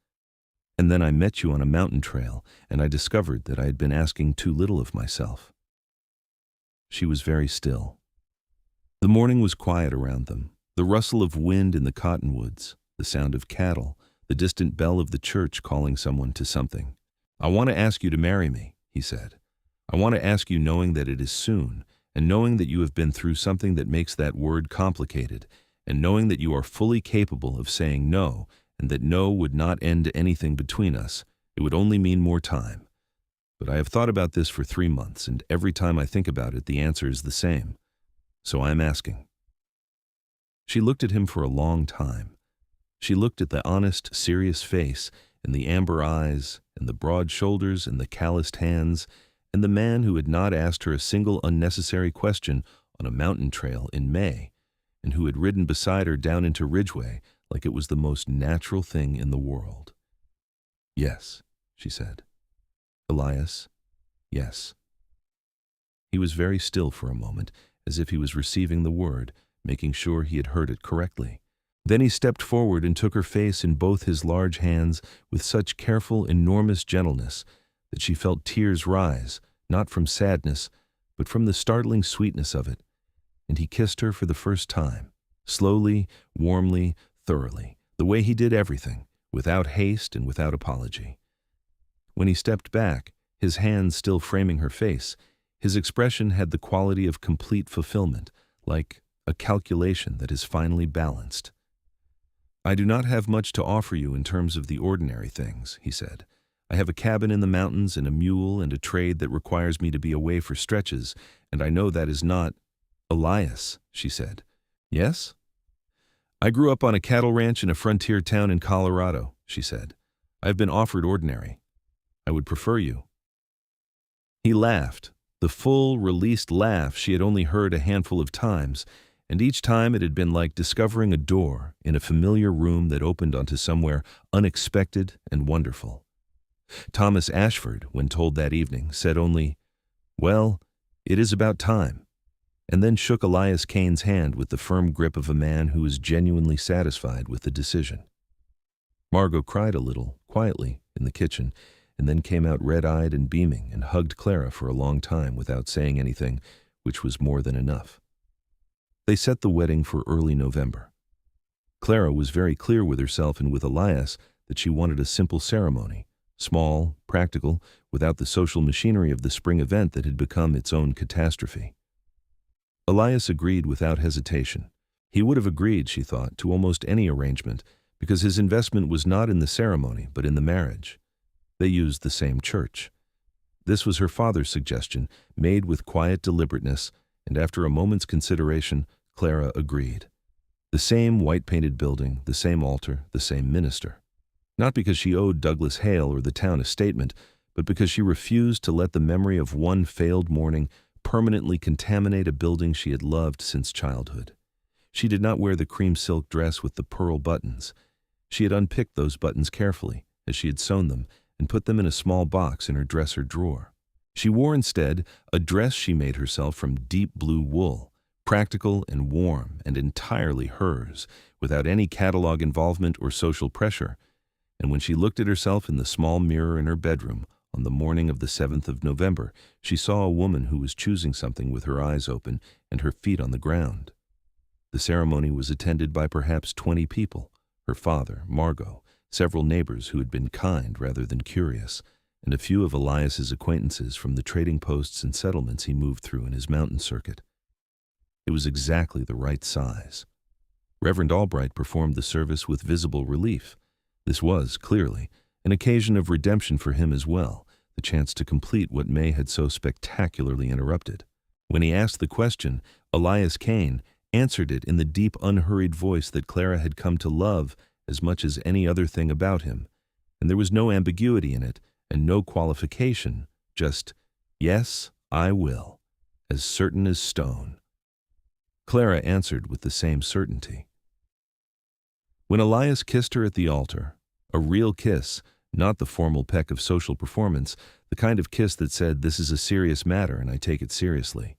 "And then I met you on a mountain trail, and I discovered that I had been asking too little of myself." She was very still. The morning was quiet around them, the rustle of wind in the cottonwoods, the sound of cattle, the distant bell of the church calling someone to something. "I want to ask you to marry me," he said. "I want to ask you knowing that it is soon, and knowing that you have been through something that makes that word complicated, and knowing that you are fully capable of saying no, and that no would not end anything between us. It would only mean more time. But I have thought about this for 3 months, and every time I think about it, the answer is the same. So I am asking." She looked at him for a long time. She looked at the honest, serious face, and the amber eyes, and the broad shoulders, and the calloused hands, and the man who had not asked her a single unnecessary question on a mountain trail in May, and who had ridden beside her down into Ridgeway like it was the most natural thing in the world. "Yes," she said. "Elias, yes." He was very still for a moment, as if he was receiving the word, making sure he had heard it correctly. Then he stepped forward and took her face in both his large hands with such careful, enormous gentleness that she felt tears rise, not from sadness, but from the startling sweetness of it, and he kissed her for the first time, slowly, warmly, thoroughly, the way he did everything, without haste and without apology. When he stepped back, his hands still framing her face, his expression had the quality of complete fulfillment, like a calculation that is finally balanced. "I do not have much to offer you in terms of the ordinary things," he said. "I have a cabin in the mountains and a mule and a trade that requires me to be away for stretches, and I know that is not—" "Elias," she said. "Yes?" "I grew up on a cattle ranch in a frontier town in Colorado," she said. "I have been offered ordinary. I would prefer you." He laughed, the full, released laugh she had only heard a handful of times, and each time it had been like discovering a door in a familiar room that opened onto somewhere unexpected and wonderful. Thomas Ashford, when told that evening, said only, "Well, it is about time," and then shook Elias Kane's hand with the firm grip of a man who was genuinely satisfied with the decision. Margot cried a little, quietly, in the kitchen, and then came out red-eyed and beaming and hugged Clara for a long time without saying anything, which was more than enough. They set the wedding for early November. Clara was very clear with herself and with Elias that she wanted a simple ceremony, small, practical, without the social machinery of the spring event that had become its own catastrophe. Elias agreed without hesitation. He would have agreed, she thought, to almost any arrangement, because his investment was not in the ceremony but in the marriage. They used the same church. This was her father's suggestion, made with quiet deliberateness, and after a moment's consideration, Clara agreed. The same white-painted building, the same altar, the same minister. Not because she owed Douglas Hale or the town a statement, but because she refused to let the memory of one failed morning permanently contaminate a building she had loved since childhood. She did not wear the cream silk dress with the pearl buttons. She had unpicked those buttons carefully, as she had sewn them, and put them in a small box in her dresser drawer. She wore instead a dress she made herself from deep blue wool, practical and warm and entirely hers, without any catalog involvement or social pressure. And when she looked at herself in the small mirror in her bedroom on the morning of the 7th of November, she saw a woman who was choosing something with her eyes open and her feet on the ground. The ceremony was attended by perhaps 20 people, her father, Margot, several neighbors who had been kind rather than curious, and a few of Elias's acquaintances from the trading posts and settlements he moved through in his mountain circuit. It was exactly the right size. Reverend Albright performed the service with visible relief. This was, clearly, an occasion of redemption for him as well, the chance to complete what May had so spectacularly interrupted. When he asked the question, Elias Kane answered it in the deep, unhurried voice that Clara had come to love as much as any other thing about him, and there was no ambiguity in it and no qualification, just, "Yes, I will," as certain as stone. Clara answered with the same certainty. When Elias kissed her at the altar, a real kiss, not the formal peck of social performance, the kind of kiss that said, "This is a serious matter and I take it seriously,"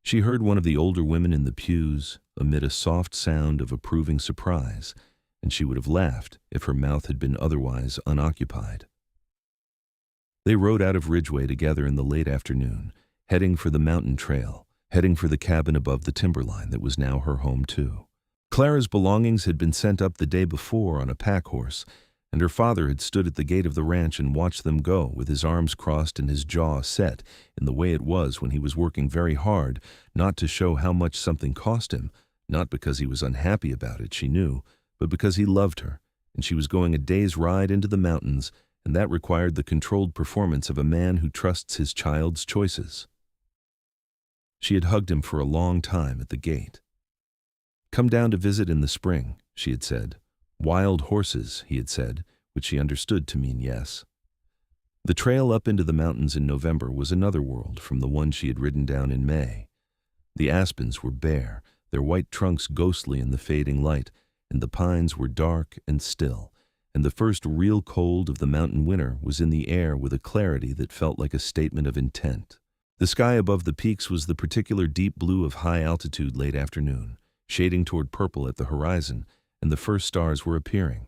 she heard one of the older women in the pews emit a soft sound of approving surprise, and she would have laughed if her mouth had been otherwise unoccupied. They rode out of Ridgeway together in the late afternoon, heading for the mountain trail, heading for the cabin above the timberline that was now her home too. Clara's belongings had been sent up the day before on a pack horse, and her father had stood at the gate of the ranch and watched them go, with his arms crossed and his jaw set, in the way it was when he was working very hard, not to show how much something cost him, not because he was unhappy about it, she knew, but because he loved her, and she was going a day's ride into the mountains, and that required the controlled performance of a man who trusts his child's choices. She had hugged him for a long time at the gate. "Come down to visit in the spring," she had said. "Wild horses," he had said, which she understood to mean yes. The trail up into the mountains in November was another world from the one she had ridden down in May. The aspens were bare, their white trunks ghostly in the fading light, and the pines were dark and still, and the first real cold of the mountain winter was in the air with a clarity that felt like a statement of intent. The sky above the peaks was the particular deep blue of high altitude late afternoon, shading toward purple at the horizon, and the first stars were appearing.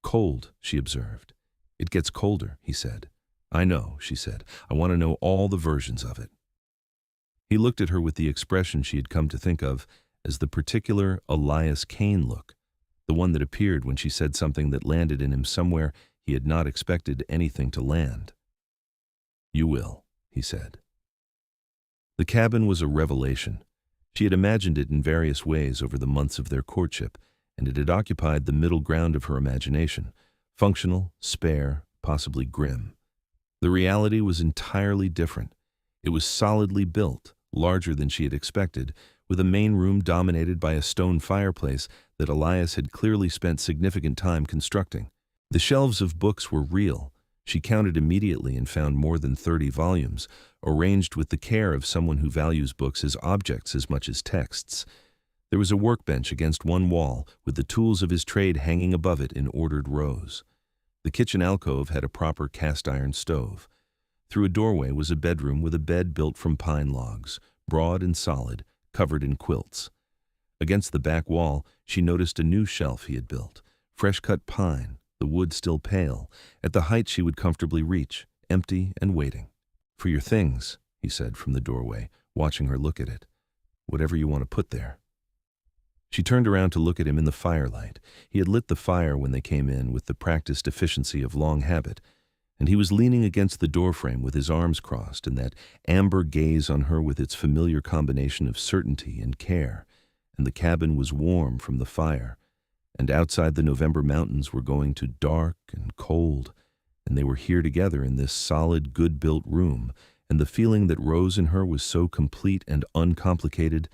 "Cold," she observed. "It gets colder," he said. "I know," she said. "I want to know all the versions of it." He looked at her with the expression she had come to think of as the particular Elias Kane look, the one that appeared when she said something that landed in him somewhere he had not expected anything to land. "You will," he said. The cabin was a revelation. She had imagined it in various ways over the months of their courtship, and it had occupied the middle ground of her imagination, functional, spare, possibly grim. The reality was entirely different. It was solidly built, larger than she had expected, with a main room dominated by a stone fireplace that Elias had clearly spent significant time constructing. The shelves of books were real. She counted immediately and found more than 30 volumes, arranged with the care of someone who values books as objects as much as texts. There was a workbench against one wall, with the tools of his trade hanging above it in ordered rows. The kitchen alcove had a proper cast-iron stove. Through a doorway was a bedroom with a bed built from pine logs, broad and solid, covered in quilts. Against the back wall, she noticed a new shelf he had built, fresh-cut pine, the wood still pale, at the height she would comfortably reach, empty and waiting. "For your things," he said from the doorway, watching her look at it. "Whatever you want to put there." She turned around to look at him in the firelight. He had lit the fire when they came in with the practiced efficiency of long habit, and he was leaning against the doorframe with his arms crossed and that amber gaze on her with its familiar combination of certainty and care, and the cabin was warm from the fire, and outside the November mountains were going to dark and cold, and they were here together in this solid, good-built room, and the feeling that rose in her was so complete and uncomplicated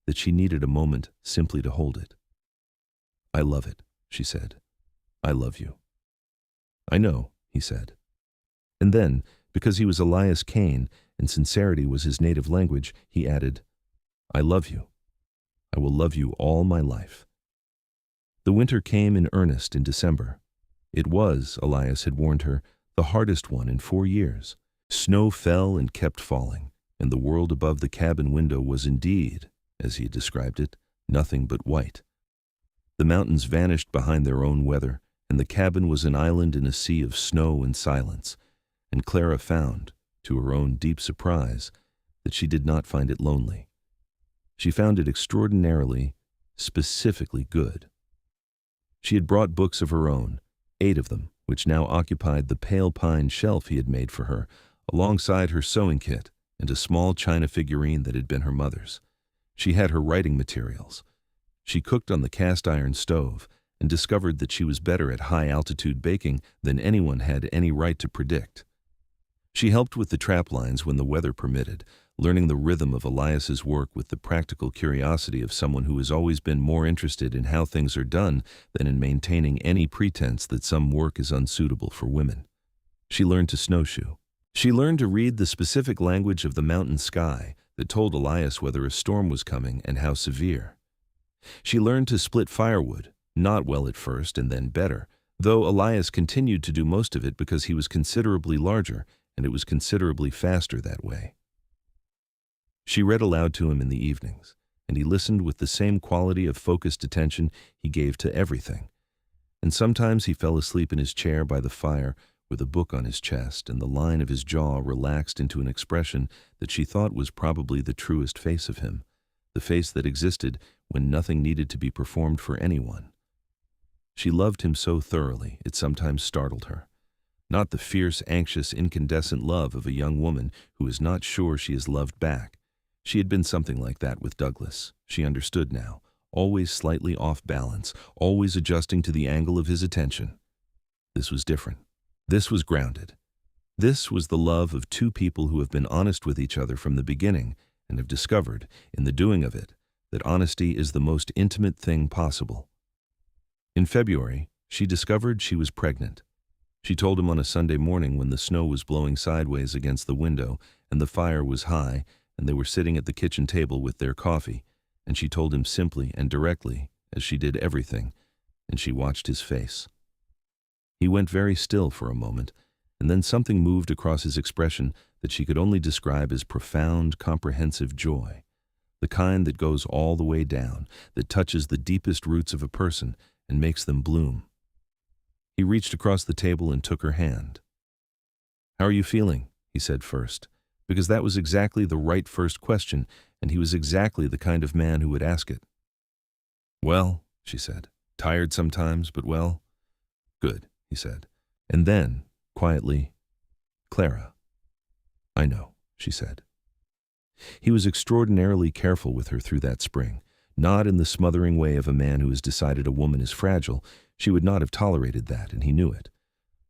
that she needed a moment simply to hold it. "I love it," she said. "I love you." "I know," he said. And then, because he was Elias Kane and sincerity was his native language, he added, "I love you. I will love you all my life." The winter came in earnest in December. It was, Elias had warned her, the hardest one in 4 years. Snow fell and kept falling, and the world above the cabin window was indeed, as he had described it, nothing but white. The mountains vanished behind their own weather, and the cabin was an island in a sea of snow and silence, and Clara found, to her own deep surprise, that she did not find it lonely. She found it extraordinarily, specifically good. She had brought books of her own, 8 of them, which now occupied the pale pine shelf he had made for her, alongside her sewing kit and a small china figurine that had been her mother's. She had her writing materials. She cooked on the cast-iron stove and discovered that she was better at high-altitude baking than anyone had any right to predict. She helped with the trap lines when the weather permitted, learning the rhythm of Elias's work with the practical curiosity of someone who has always been more interested in how things are done than in maintaining any pretense that some work is unsuitable for women. She learned to snowshoe. She learned to read the specific language of the mountain sky that told Elias whether a storm was coming and how severe. She learned to split firewood, not well at first and then better, though Elias continued to do most of it because he was considerably larger and it was considerably faster that way. She read aloud to him in the evenings, and he listened with the same quality of focused attention he gave to everything. And sometimes he fell asleep in his chair by the fire with a book on his chest, and the line of his jaw relaxed into an expression that she thought was probably the truest face of him, the face that existed when nothing needed to be performed for anyone. She loved him so thoroughly it sometimes startled her. Not the fierce, anxious, incandescent love of a young woman who is not sure she is loved back. She had been something like that with Douglas. She understood now, always slightly off balance, always adjusting to the angle of his attention. This was different. This was grounded. This was the love of 2 people who have been honest with each other from the beginning and have discovered, in the doing of it, that honesty is the most intimate thing possible. In February, she discovered she was pregnant. She told him on a Sunday morning when the snow was blowing sideways against the window and the fire was high and they were sitting at the kitchen table with their coffee, and she told him simply and directly, as she did everything, and she watched his face. He went very still for a moment, and then something moved across his expression that she could only describe as profound, comprehensive joy, the kind that goes all the way down, that touches the deepest roots of a person and makes them bloom. He reached across the table and took her hand. "How are you feeling?" he said first, because that was exactly the right first question, and he was exactly the kind of man who would ask it. "Well," she said, "tired sometimes, but well." "Good," he said. And then, quietly, "Clara." "I know," she said. He was extraordinarily careful with her through that spring, not in the smothering way of a man who has decided a woman is fragile. She would not have tolerated that, and he knew it,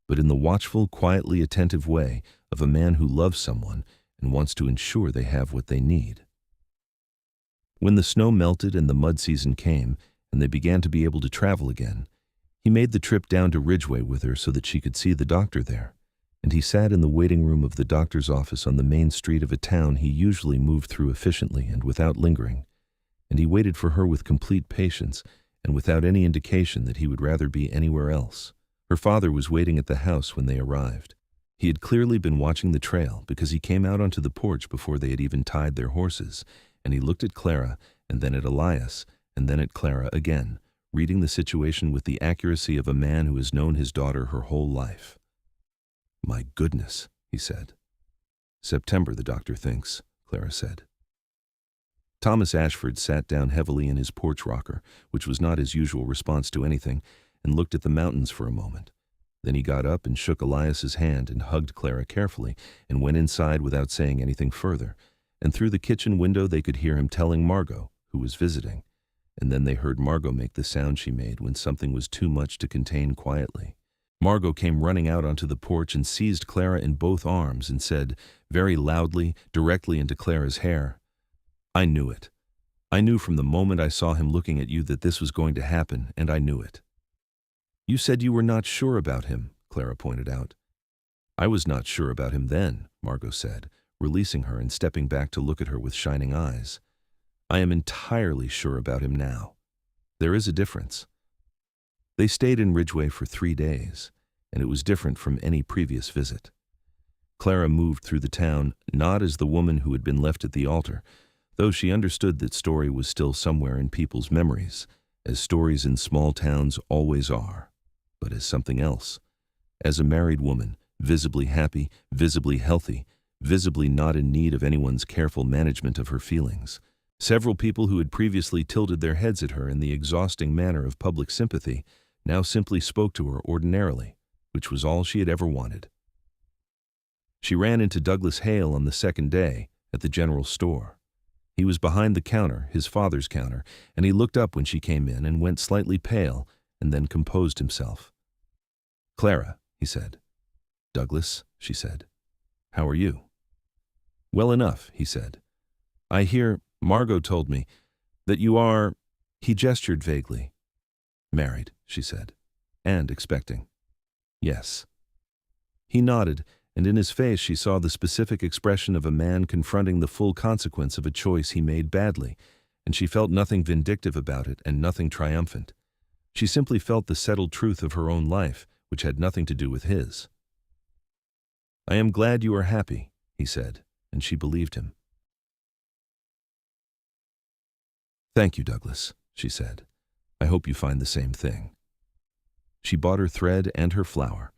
but in the watchful, quietly attentive way of a man who loves someone and wants to ensure they have what they need. When the snow melted and the mud season came, and they began to be able to travel again, he made the trip down to Ridgeway with her so that she could see the doctor there, and he sat in the waiting room of the doctor's office on the main street of a town he usually moved through efficiently and without lingering, and he waited for her with complete patience and without any indication that he would rather be anywhere else. Her father was waiting at the house when they arrived. He had clearly been watching the trail because he came out onto the porch before they had even tied their horses, and he looked at Clara and then at Elias and then at Clara again, reading the situation with the accuracy of a man who has known his daughter her whole life. "My goodness," he said. "September, the doctor thinks," Clara said. Thomas Ashford sat down heavily in his porch rocker, which was not his usual response to anything, and looked at the mountains for a moment. Then he got up and shook Elias's hand and hugged Clara carefully and went inside without saying anything further, and through the kitchen window they could hear him telling Margot, who was visiting, and then they heard Margot make the sound she made when something was too much to contain quietly. Margot came running out onto the porch and seized Clara in both arms and said, very loudly, directly into Clara's hair, "I knew it. I knew from the moment I saw him looking at you that this was going to happen, and I knew it." "You said you were not sure about him," Clara pointed out. "I was not sure about him then," Margot said, releasing her and stepping back to look at her with shining eyes. "I am entirely sure about him now. There is a difference." They stayed in Ridgeway for 3 days, and it was different from any previous visit. Clara moved through the town, not as the woman who had been left at the altar, though she understood that story was still somewhere in people's memories, as stories in small towns always are, but as something else. As a married woman, visibly happy, visibly healthy, visibly not in need of anyone's careful management of her feelings. Several people who had previously tilted their heads at her in the exhausting manner of public sympathy now simply spoke to her ordinarily, which was all she had ever wanted. She ran into Douglas Hale on the second day, at the general store. He was behind the counter, his father's counter, and he looked up when she came in and went slightly pale and then composed himself. "Clara," he said. "Douglas," she said. "How are you?" "Well enough," he said. "I hear, Margot told me, that you are—" He gestured vaguely. "Married," she said. "And expecting." "Yes." He nodded, and in his face she saw the specific expression of a man confronting the full consequence of a choice he made badly, and she felt nothing vindictive about it and nothing triumphant. She simply felt the settled truth of her own life, which had nothing to do with his. "I am glad you are happy," he said, and she believed him. "Thank you, Douglas," she said. "I hope you find the same thing." She bought her thread and her flour,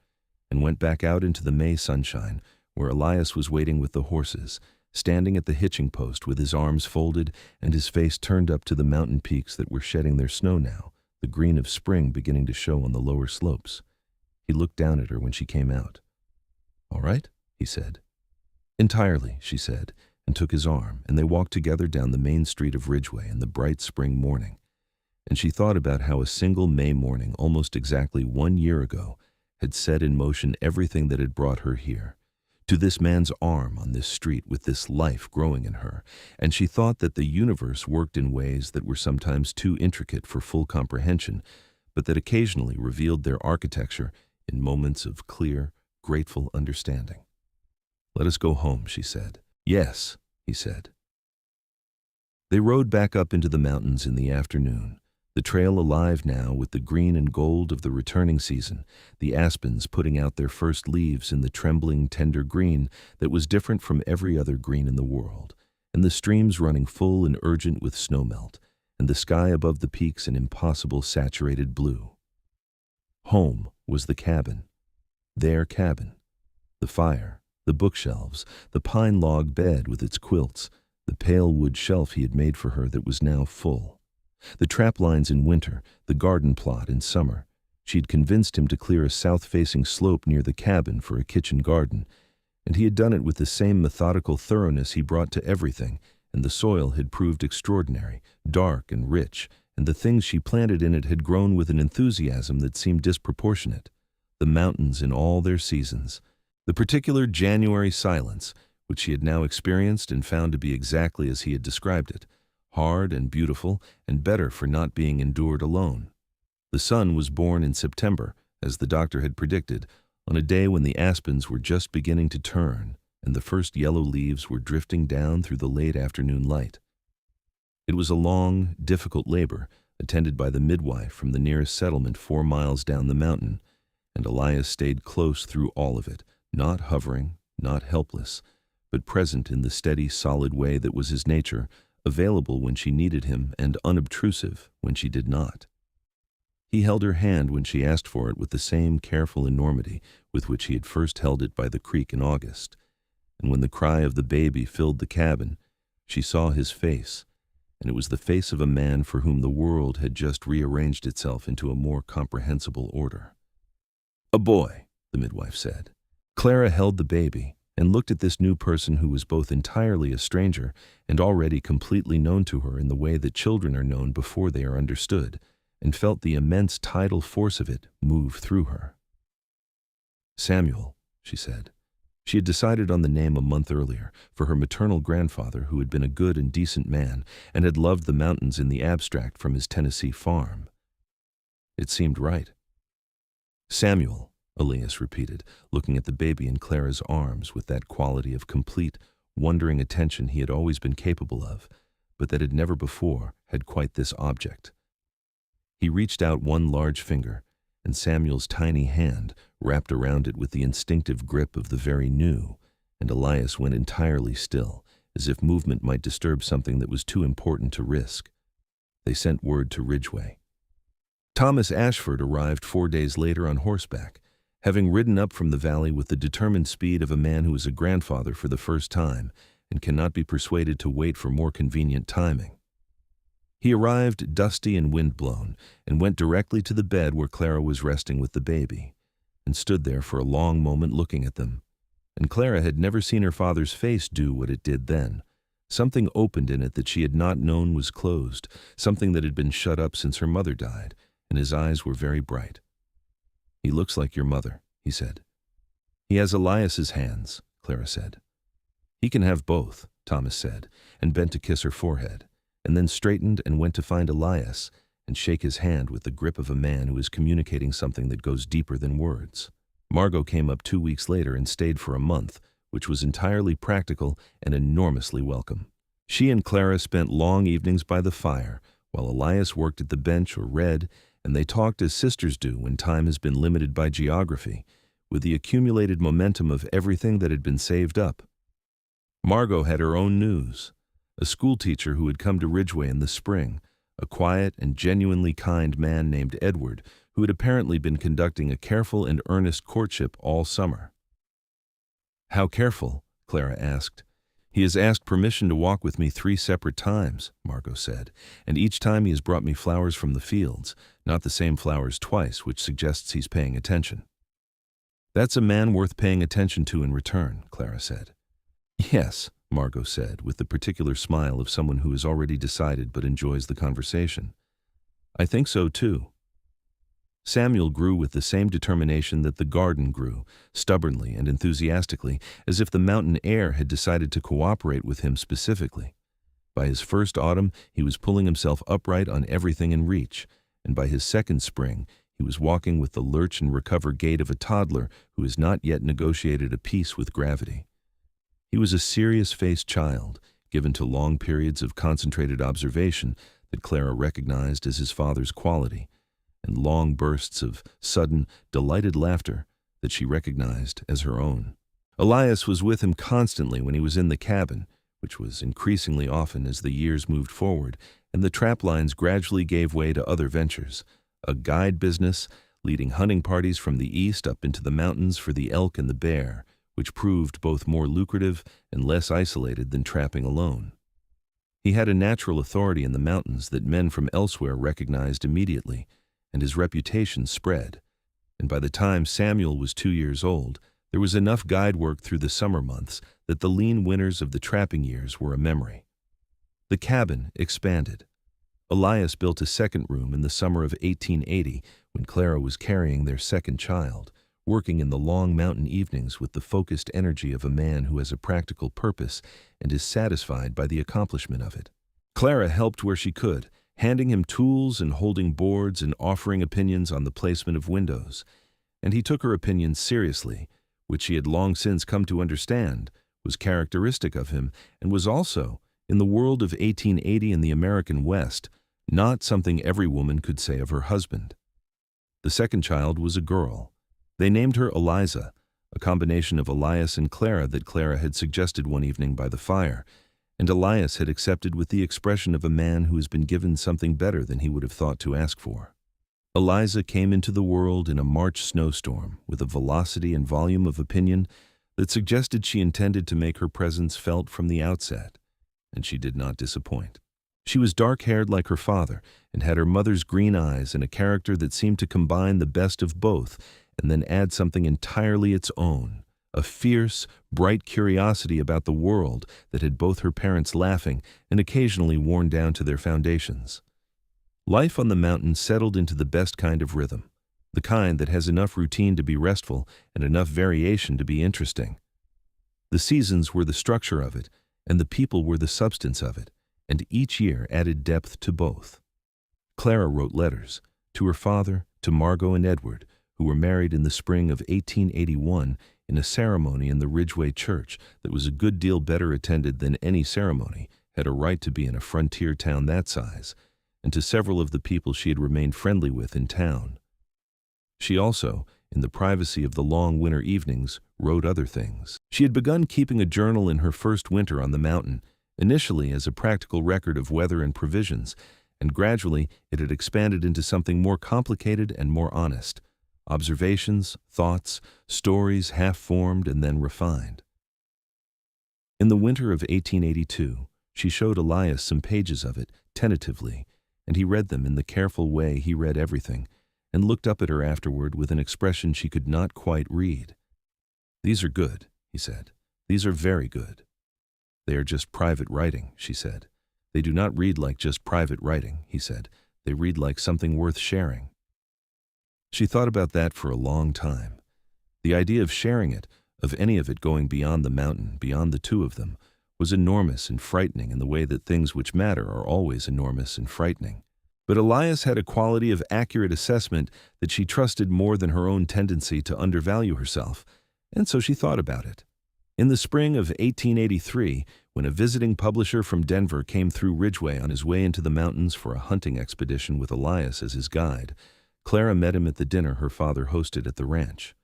and went back out into the May sunshine, where Elias was waiting with the horses, standing at the hitching post with his arms folded and his face turned up to the mountain peaks that were shedding their snow now, the green of spring beginning to show on the lower slopes. He looked down at her when she came out. "All right?" he said. "Entirely," she said, and took his arm, and they walked together down the main street of Ridgeway in the bright spring morning. And she thought about how a single May morning, almost exactly 1 year ago, had set in motion everything that had brought her here, to this man's arm on this street with this life growing in her, and she thought that the universe worked in ways that were sometimes too intricate for full comprehension, but that occasionally revealed their architecture in moments of clear, grateful understanding. "Let us go home," she said. "Yes," he said. They rode back up into the mountains in the afternoon, the trail alive now with the green and gold of the returning season, the aspens putting out their first leaves in the trembling, tender green that was different from every other green in the world, and the streams running full and urgent with snowmelt, and the sky above the peaks an impossible saturated blue. Home was the cabin, their cabin, the fire, the bookshelves, the pine log bed with its quilts, the pale wood shelf he had made for her that was now full. The trap lines in winter, the garden plot in summer. She had convinced him to clear a south-facing slope near the cabin for a kitchen garden, and he had done it with the same methodical thoroughness he brought to everything, and the soil had proved extraordinary, dark and rich, and the things she planted in it had grown with an enthusiasm that seemed disproportionate. The mountains in all their seasons, the particular January silence, which she had now experienced and found to be exactly as he had described it, hard and beautiful, and better for not being endured alone. The sun was born in September, as the doctor had predicted, on a day when the aspens were just beginning to turn, and the first yellow leaves were drifting down through the late afternoon light. It was a long, difficult labor, attended by the midwife from the nearest settlement 4 miles down the mountain, and Elias stayed close through all of it, not hovering, not helpless, but present in the steady, solid way that was his nature, available when she needed him and unobtrusive when she did not. He held her hand when she asked for it with the same careful enormity with which he had first held it by the creek in August, and when the cry of the baby filled the cabin, she saw his face, and it was the face of a man for whom the world had just rearranged itself into a more comprehensible order. "A boy," the midwife said. Clara held the baby and looked at this new person who was both entirely a stranger and already completely known to her in the way that children are known before they are understood, and felt the immense tidal force of it move through her. "Samuel," she said. She had decided on the name a month earlier, for her maternal grandfather, who had been a good and decent man and had loved the mountains in the abstract from his Tennessee farm. It seemed right. "Samuel," Elias repeated, looking at the baby in Clara's arms with that quality of complete, wondering attention he had always been capable of, but that had never before had quite this object. He reached out one large finger, and Samuel's tiny hand wrapped around it with the instinctive grip of the very new, and Elias went entirely still, as if movement might disturb something that was too important to risk. They sent word to Ridgeway. Thomas Ashford arrived 4 days later on horseback, having ridden up from the valley with the determined speed of a man who is a grandfather for the first time and cannot be persuaded to wait for more convenient timing. He arrived dusty and windblown and went directly to the bed where Clara was resting with the baby, and stood there for a long moment looking at them. And Clara had never seen her father's face do what it did then. Something opened in it that she had not known was closed, something that had been shut up since her mother died, and his eyes were very bright. "He looks like your mother," he said. "He has Elias's hands," Clara said. "He can have both," Thomas said, and bent to kiss her forehead, and then straightened and went to find Elias and shake his hand with the grip of a man who is communicating something that goes deeper than words. Margot came up 2 weeks later and stayed for a month, which was entirely practical and enormously welcome. She and Clara spent long evenings by the fire, while Elias worked at the bench or read, and they talked as sisters do when time has been limited by geography, with the accumulated momentum of everything that had been saved up. Margot had her own news. A schoolteacher who had come to Ridgeway in the spring, a quiet and genuinely kind man named Edward, who had apparently been conducting a careful and earnest courtship all summer. "How careful?" Clara asked. "He has asked permission to walk with me 3 separate times," Margot said, "and each time he has brought me flowers from the fields, not the same flowers twice, which suggests he's paying attention." "That's a man worth paying attention to in return," Clara said. "Yes," Margot said, with the particular smile of someone who has already decided but enjoys the conversation. "I think so, too." Samuel grew with the same determination that the garden grew, stubbornly and enthusiastically, as if the mountain air had decided to cooperate with him specifically. By his first autumn, he was pulling himself upright on everything in reach, and by his second spring, he was walking with the lurch and recover gait of a toddler who has not yet negotiated a peace with gravity. He was a serious-faced child, given to long periods of concentrated observation that Clara recognized as his father's quality, and long bursts of sudden, delighted laughter that she recognized as her own. Elias was with him constantly when he was in the cabin, which was increasingly often as the years moved forward, and the trap lines gradually gave way to other ventures, a guide business, leading hunting parties from the east up into the mountains for the elk and the bear, which proved both more lucrative and less isolated than trapping alone. He had a natural authority in the mountains that men from elsewhere recognized immediately, and his reputation spread. And by the time Samuel was 2 years old, there was enough guide work through the summer months that the lean winters of the trapping years were a memory. The cabin expanded. Elias built a second room in the summer of 1880 when Clara was carrying their second child, working in the long mountain evenings with the focused energy of a man who has a practical purpose and is satisfied by the accomplishment of it. Clara helped where she could, handing him tools and holding boards and offering opinions on the placement of windows, and he took her opinions seriously, which she had long since come to understand was characteristic of him and was also, in the world of 1880 in the American West, not something every woman could say of her husband. The second child was a girl. They named her Eliza, a combination of Elias and Clara that Clara had suggested one evening by the fire, and Elias had accepted with the expression of a man who has been given something better than he would have thought to ask for. Eliza came into the world in a March snowstorm with a velocity and volume of opinion that suggested she intended to make her presence felt from the outset, and she did not disappoint. She was dark-haired like her father and had her mother's green eyes and a character that seemed to combine the best of both and then add something entirely its own, a fierce, bright curiosity about the world that had both her parents laughing and occasionally worn down to their foundations. Life on the mountain settled into the best kind of rhythm, the kind that has enough routine to be restful and enough variation to be interesting. The seasons were the structure of it, and the people were the substance of it, and each year added depth to both. Clara wrote letters, to her father, to Margot and Edward, who were married in the spring of 1881 in a ceremony in the Ridgeway church that was a good deal better attended than any ceremony had a right to be in a frontier town that size, and to several of the people she had remained friendly with in town. She also, in the privacy of the long winter evenings, wrote other things. She had begun keeping a journal in her first winter on the mountain, initially as a practical record of weather and provisions, and gradually it had expanded into something more complicated and more honest. Observations, thoughts, stories half-formed and then refined. In the winter of 1882, she showed Elias some pages of it, tentatively, and he read them in the careful way he read everything, and looked up at her afterward with an expression she could not quite read. "These are good," he said. "These are very good." "They are just private writing," she said. "They do not read like just private writing," he said. "They read like something worth sharing." She thought about that for a long time. The idea of sharing it, of any of it going beyond the mountain, beyond the two of them, was enormous and frightening in the way that things which matter are always enormous and frightening. But Elias had a quality of accurate assessment that she trusted more than her own tendency to undervalue herself, and so she thought about it. In the spring of 1883, when a visiting publisher from Denver came through Ridgeway on his way into the mountains for a hunting expedition with Elias as his guide, Clara met him at the dinner her father hosted at the ranch.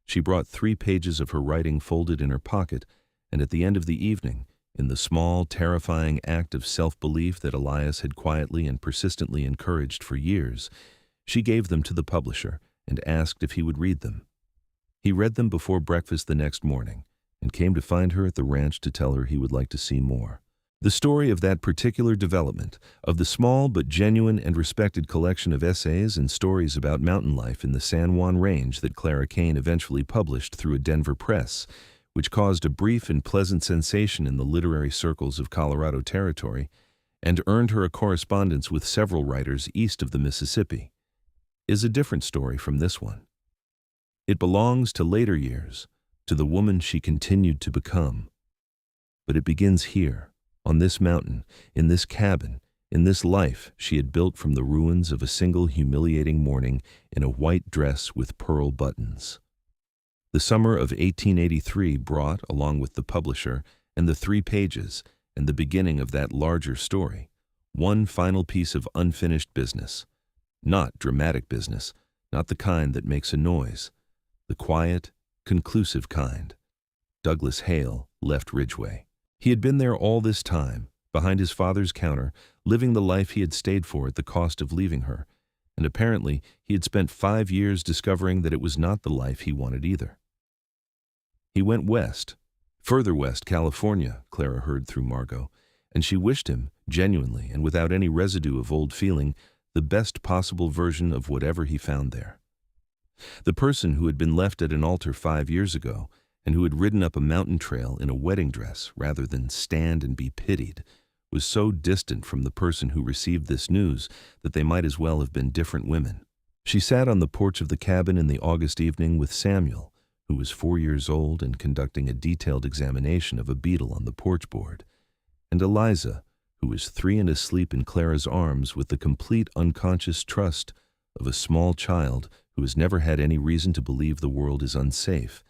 She brought 3 pages of her writing folded in her pocket, and at the end of the evening, in the small, terrifying act of self-belief that Elias had quietly and persistently encouraged for years, she gave them to the publisher and asked if he would read them. He read them before breakfast the next morning and came to find her at the ranch to tell her he would like to see more. The story of that particular development, of the small but genuine and respected collection of essays and stories about mountain life in the San Juan Range that Clara Kane eventually published through a Denver press, which caused a brief and pleasant sensation in the literary circles of Colorado Territory, and earned her a correspondence with several writers east of the Mississippi, is a different story from this one. It belongs to later years, to the woman she continued to become. But it begins here, on this mountain, in this cabin, in this life she had built from the ruins of a single humiliating morning in a white dress with pearl buttons. The summer of 1883 brought, along with the publisher and the 3 pages and the beginning of that larger story, one final piece of unfinished business. Not dramatic business, not the kind that makes a noise, the quiet, conclusive kind. Douglas Hale left Ridgeway. He had been there all this time, behind his father's counter, living the life he had stayed for at the cost of leaving her, and apparently he had spent 5 years discovering that it was not the life he wanted either. He went west, further west, California, Clara heard through Margot, and she wished him, genuinely and without any residue of old feeling, the best possible version of whatever he found there. The person who had been left at an altar 5 years ago, and who had ridden up a mountain trail in a wedding dress rather than stand and be pitied, was so distant from the person who received this news that they might as well have been different women. She sat on the porch of the cabin in the August evening with Samuel, who was 4 years old and conducting a detailed examination of a beetle on the porch board, and Eliza, who was 3 and asleep in Clara's arms with the complete unconscious trust of a small child who has never had any reason to believe the world is unsafe.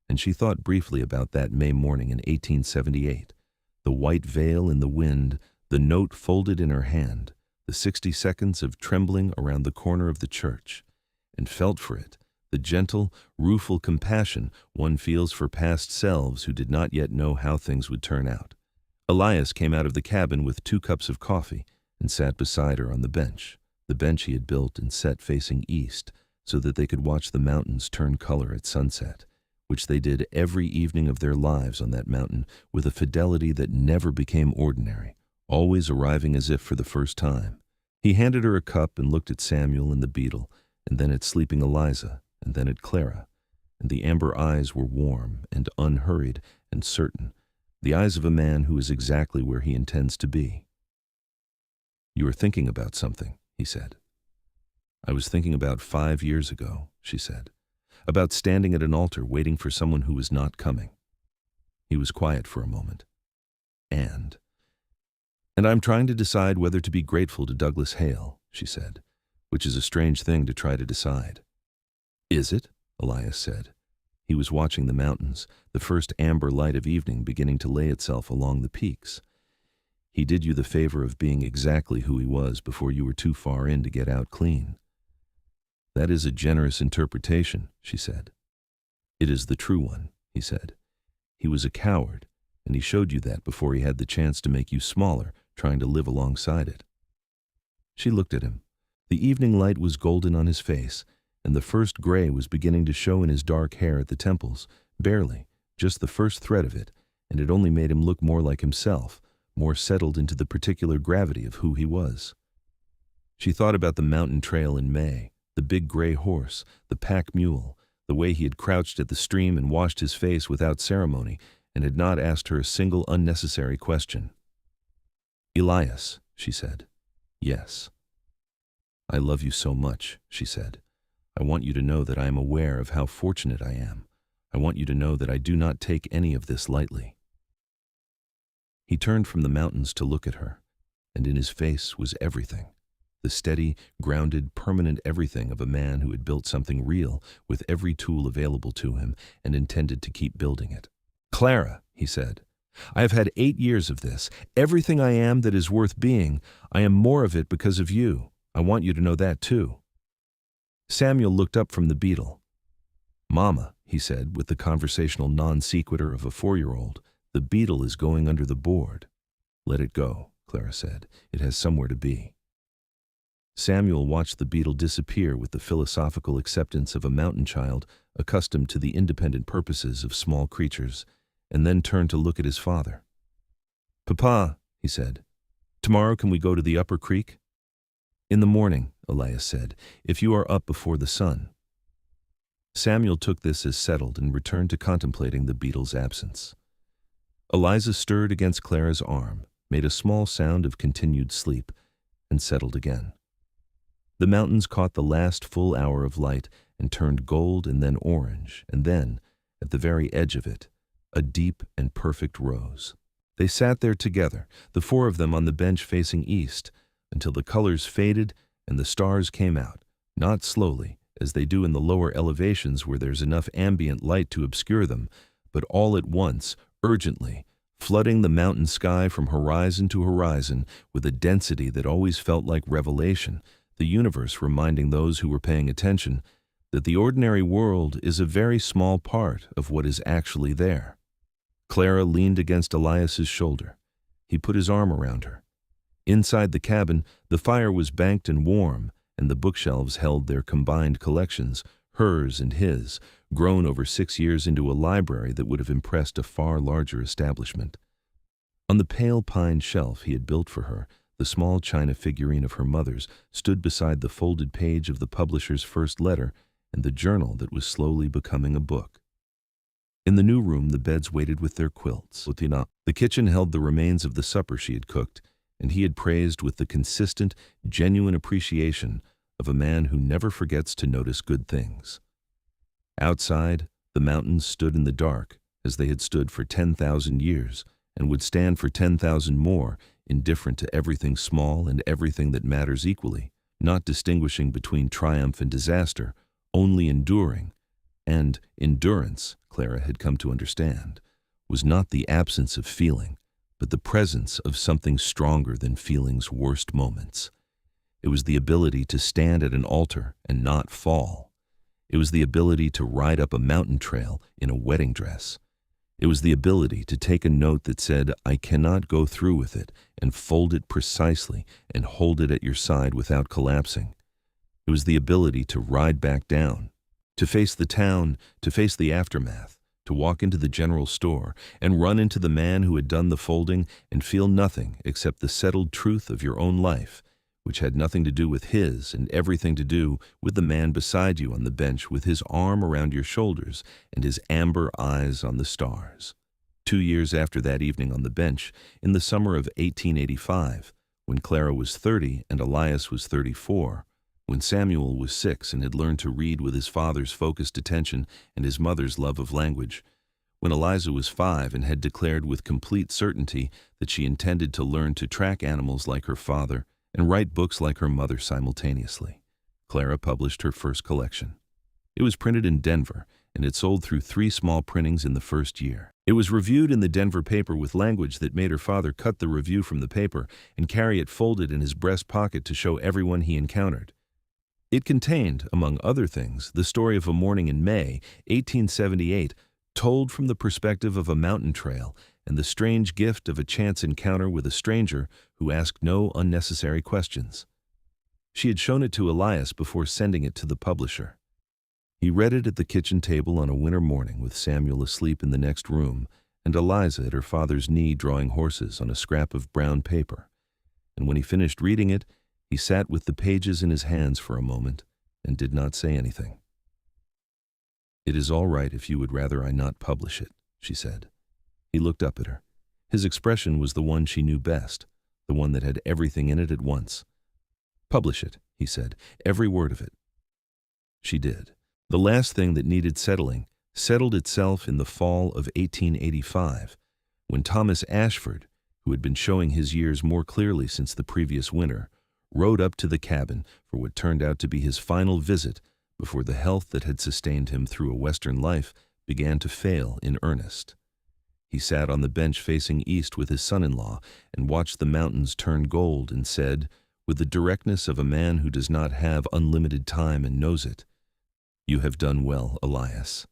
And she thought briefly about that May morning in 1878, the white veil in the wind, the note folded in her hand, the 60 seconds of trembling around the corner of the church, and felt for it the gentle, rueful compassion one feels for past selves who did not yet know how things would turn out. Elias came out of the cabin with 2 cups of coffee and sat beside her on the bench he had built and set facing east so that they could watch the mountains turn color at sunset, which they did every evening of their lives on that mountain with a fidelity that never became ordinary, always arriving as if for the first time. He handed her a cup and looked at Samuel and the beetle, and then at sleeping Eliza, and then at Clara, and the amber eyes were warm and unhurried and certain, the eyes of a man who is exactly where he intends to be. "You are thinking about something," he said. "I was thinking about 5 years ago," she said, "about standing at an altar waiting for someone who was not coming." He was quiet for a moment. And I'm trying to decide whether to be grateful to Douglas Hale," she said, "which is a strange thing to try to decide." "Is it?" Elias said. He was watching the mountains, the first amber light of evening beginning to lay itself along the peaks. "He did you the favor of being exactly who he was before you were too far in to get out clean." That is a generous interpretation, she said. It is the true one, he said. He was a coward, and he showed you that before he had the chance to make you smaller, trying to live alongside it. She looked at him. The evening light was golden on his face, and the first gray was beginning to show in his dark hair at the temples, barely, just the first thread of it, and it only made him look more like himself, more settled into the particular gravity of who he was. She thought about the mountain trail in May, the big gray horse, the pack mule, the way he had crouched at the stream and washed his face without ceremony and had not asked her a single unnecessary question. "Elias," she said. "Yes." "I love you so much," she said. "I want you to know that I am aware of how fortunate I am. I want you to know that I do not take any of this lightly." He turned from the mountains to look at her, and in his face was everything. The steady, grounded, permanent everything of a man who had built something real with every tool available to him and intended to keep building it. "Clara," he said, "I have had 8 years of this. Everything I am that is worth being, I am more of it because of you. I want you to know that too." Samuel looked up from the beetle. "Mama," he said with the conversational non-sequitur of a 4-year-old, "the beetle is going under the board." "Let it go," Clara said. "It has somewhere to be." Samuel watched the beetle disappear with the philosophical acceptance of a mountain child accustomed to the independent purposes of small creatures, and then turned to look at his father. "Papa," he said, "tomorrow can we go to the upper creek?" "In the morning," Elias said, "if you are up before the sun." Samuel took this as settled and returned to contemplating the beetle's absence. Eliza stirred against Clara's arm, made a small sound of continued sleep, and settled again. The mountains caught the last full hour of light and turned gold and then orange, and then, at the very edge of it, a deep and perfect rose. They sat there together, the 4 of them on the bench facing east, until the colors faded and the stars came out, not slowly, as they do in the lower elevations where there's enough ambient light to obscure them, but all at once, urgently, flooding the mountain sky from horizon to horizon with a density that always felt like revelation, the universe reminding those who were paying attention that the ordinary world is a very small part of what is actually there. Clara leaned against Elias's shoulder. He put his arm around her. Inside the cabin, the fire was banked and warm, and the bookshelves held their combined collections, hers and his, grown over 6 years into a library that would have impressed a far larger establishment. On the pale pine shelf he had built for her, the small china figurine of her mother's stood beside the folded page of the publisher's first letter and the journal that was slowly becoming a book. In the new room, the beds waited with their quilts. The kitchen held the remains of the supper she had cooked, and he had praised with the consistent, genuine appreciation of a man who never forgets to notice good things. Outside, the mountains stood in the dark, as they had stood for 10,000 years, and would stand for 10,000 more, indifferent to everything small and everything that matters equally, not distinguishing between triumph and disaster, only enduring. And endurance, Clara had come to understand, was not the absence of feeling, but the presence of something stronger than feeling's worst moments. It was the ability to stand at an altar and not fall. It was the ability to ride up a mountain trail in a wedding dress. It was the ability to take a note that said, "I cannot go through with it," and fold it precisely and hold it at your side without collapsing. It was the ability to ride back down, to face the town, to face the aftermath, to walk into the general store and run into the man who had done the folding and feel nothing except the settled truth of your own life, which had nothing to do with his and everything to do with the man beside you on the bench with his arm around your shoulders and his amber eyes on the stars. 2 years after that evening on the bench, in the summer of 1885, when Clara was 30 and Elias was 34, when Samuel was 6 and had learned to read with his father's focused attention and his mother's love of language, when Eliza was 5 and had declared with complete certainty that she intended to learn to track animals like her father and write books like her mother simultaneously, Clara published her first collection. It was printed in Denver, and it sold through 3 small printings in the first year. It was reviewed in the Denver paper with language that made her father cut the review from the paper and carry it folded in his breast pocket to show everyone he encountered. It contained, among other things, the story of a morning in May 1878, told from the perspective of a mountain trail, and the strange gift of a chance encounter with a stranger who asked no unnecessary questions. She had shown it to Elias before sending it to the publisher. He read it at the kitchen table on a winter morning with Samuel asleep in the next room and Eliza at her father's knee drawing horses on a scrap of brown paper. And when he finished reading it, he sat with the pages in his hands for a moment and did not say anything. "It is all right if you would rather I not publish it," she said. He looked up at her. His expression was the one she knew best, the one that had everything in it at once. "Publish it," he said, "every word of it." She did. The last thing that needed settling settled itself in the fall of 1885, when Thomas Ashford, who had been showing his years more clearly since the previous winter, rode up to the cabin for what turned out to be his final visit before the health that had sustained him through a Western life began to fail in earnest. He sat on the bench facing east with his son-in-law and watched the mountains turn gold and said, with the directness of a man who does not have unlimited time and knows it, "You have done well, Elias."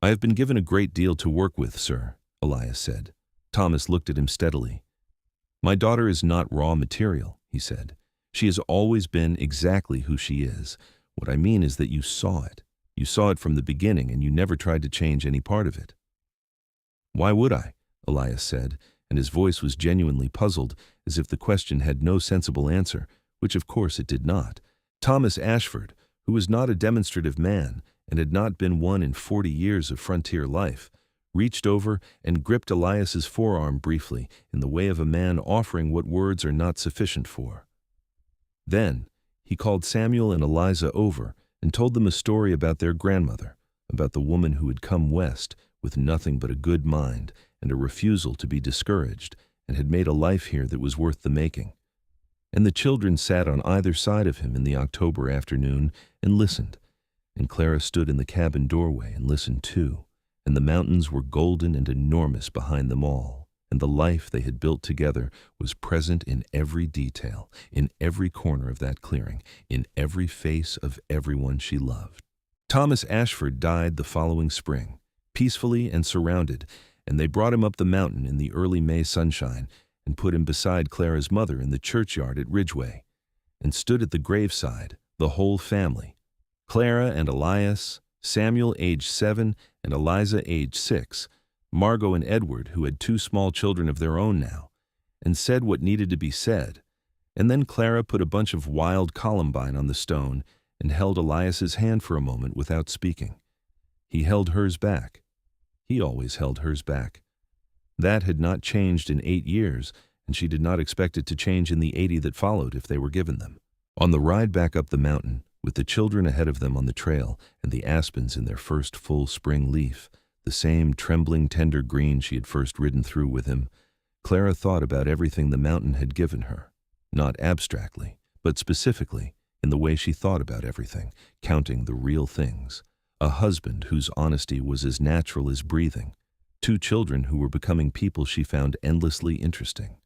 "I have been given a great deal to work with, sir," Elias said. Thomas looked at him steadily. "My daughter is not raw material," he said. "She has always been exactly who she is. What I mean is that you saw it. You saw it from the beginning, and you never tried to change any part of it." "Why would I?" Elias said, and his voice was genuinely puzzled, as if the question had no sensible answer, which of course it did not. Thomas Ashford, who was not a demonstrative man and had not been one in 40 years of frontier life, reached over and gripped Elias's forearm briefly in the way of a man offering what words are not sufficient for. Then he called Samuel and Eliza over and told them a story about their grandmother, about the woman who had come west with nothing but a good mind and a refusal to be discouraged, and had made a life here that was worth the making. And the children sat on either side of him in the October afternoon and listened, and Clara stood in the cabin doorway and listened too, and the mountains were golden and enormous behind them all, and the life they had built together was present in every detail, in every corner of that clearing, in every face of everyone she loved. Thomas Ashford died the following spring, peacefully and surrounded, and they brought him up the mountain in the early May sunshine and put him beside Clara's mother in the churchyard at Ridgeway, and stood at the graveside, the whole family, Clara and Elias, Samuel aged 7 and Eliza aged 6, Margot and Edward, who had 2 small children of their own now, and said what needed to be said. And then Clara put a bunch of wild columbine on the stone and held Elias's hand for a moment without speaking. He held hers back. He always held hers back. That had not changed in 8 years, and she did not expect it to change in the 80 that followed if they were given them. On the ride back up the mountain, with the children ahead of them on the trail and the aspens in their first full spring leaf, the same trembling tender green she had first ridden through with him, Clara thought about everything the mountain had given her, not abstractly, but specifically in the way she thought about everything, counting the real things. A husband whose honesty was as natural as breathing, 2 children who were becoming people she found endlessly interesting,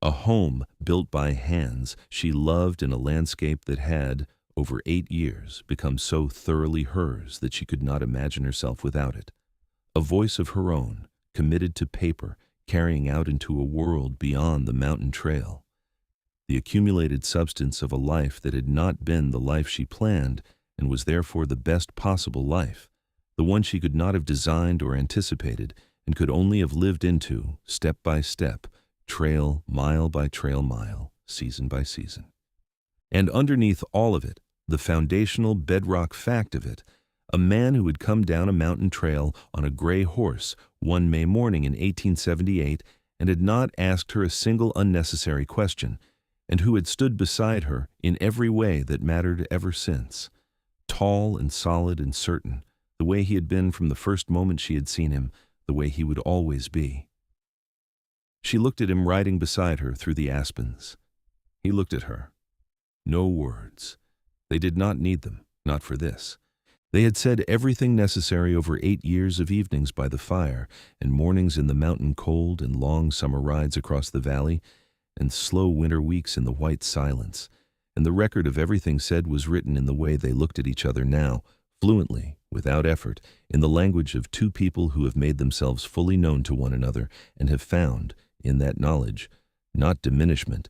a home built by hands she loved in a landscape that had, over 8 years, become so thoroughly hers that she could not imagine herself without it, a voice of her own, committed to paper, carrying out into a world beyond the mountain trail, the accumulated substance of a life that had not been the life she planned and was therefore the best possible life, the one she could not have designed or anticipated and could only have lived into, step by step, trail mile by trail mile, season by season. And underneath all of it, the foundational bedrock fact of it, a man who had come down a mountain trail on a gray horse one May morning in 1878 and had not asked her a single unnecessary question, and who had stood beside her in every way that mattered ever since, tall and solid and certain, the way he had been from the first moment she had seen him, the way he would always be. She looked at him riding beside her through the aspens. He looked at her. No words. They did not need them, not for this. They had said everything necessary over 8 years of evenings by the fire, and mornings in the mountain cold, and long summer rides across the valley, and slow winter weeks in the white silence, and the record of everything said was written in the way they looked at each other now, fluently, without effort, in the language of two people who have made themselves fully known to one another and have found, in that knowledge, not diminishment,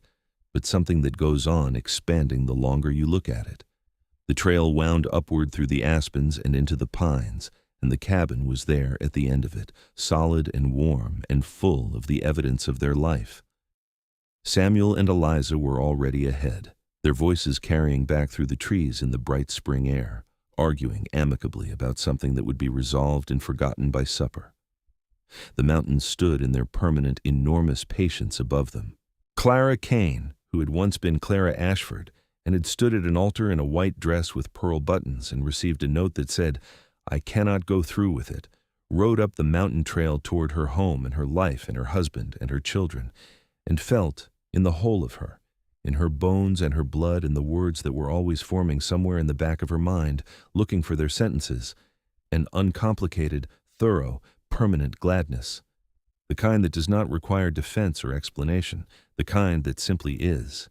but something that goes on expanding the longer you look at it. The trail wound upward through the aspens and into the pines, and the cabin was there at the end of it, solid and warm and full of the evidence of their life. Samuel and Eliza were already ahead, their voices carrying back through the trees in the bright spring air, arguing amicably about something that would be resolved and forgotten by supper. The mountains stood in their permanent, enormous patience above them. Clara Kane, who had once been Clara Ashford, and had stood at an altar in a white dress with pearl buttons and received a note that said, "I cannot go through with it," rode up the mountain trail toward her home and her life and her husband and her children, and felt, in the whole of her, in her bones and her blood and the words that were always forming somewhere in the back of her mind, looking for their sentences, an uncomplicated, thorough, permanent gladness, the kind that does not require defense or explanation, the kind that simply is.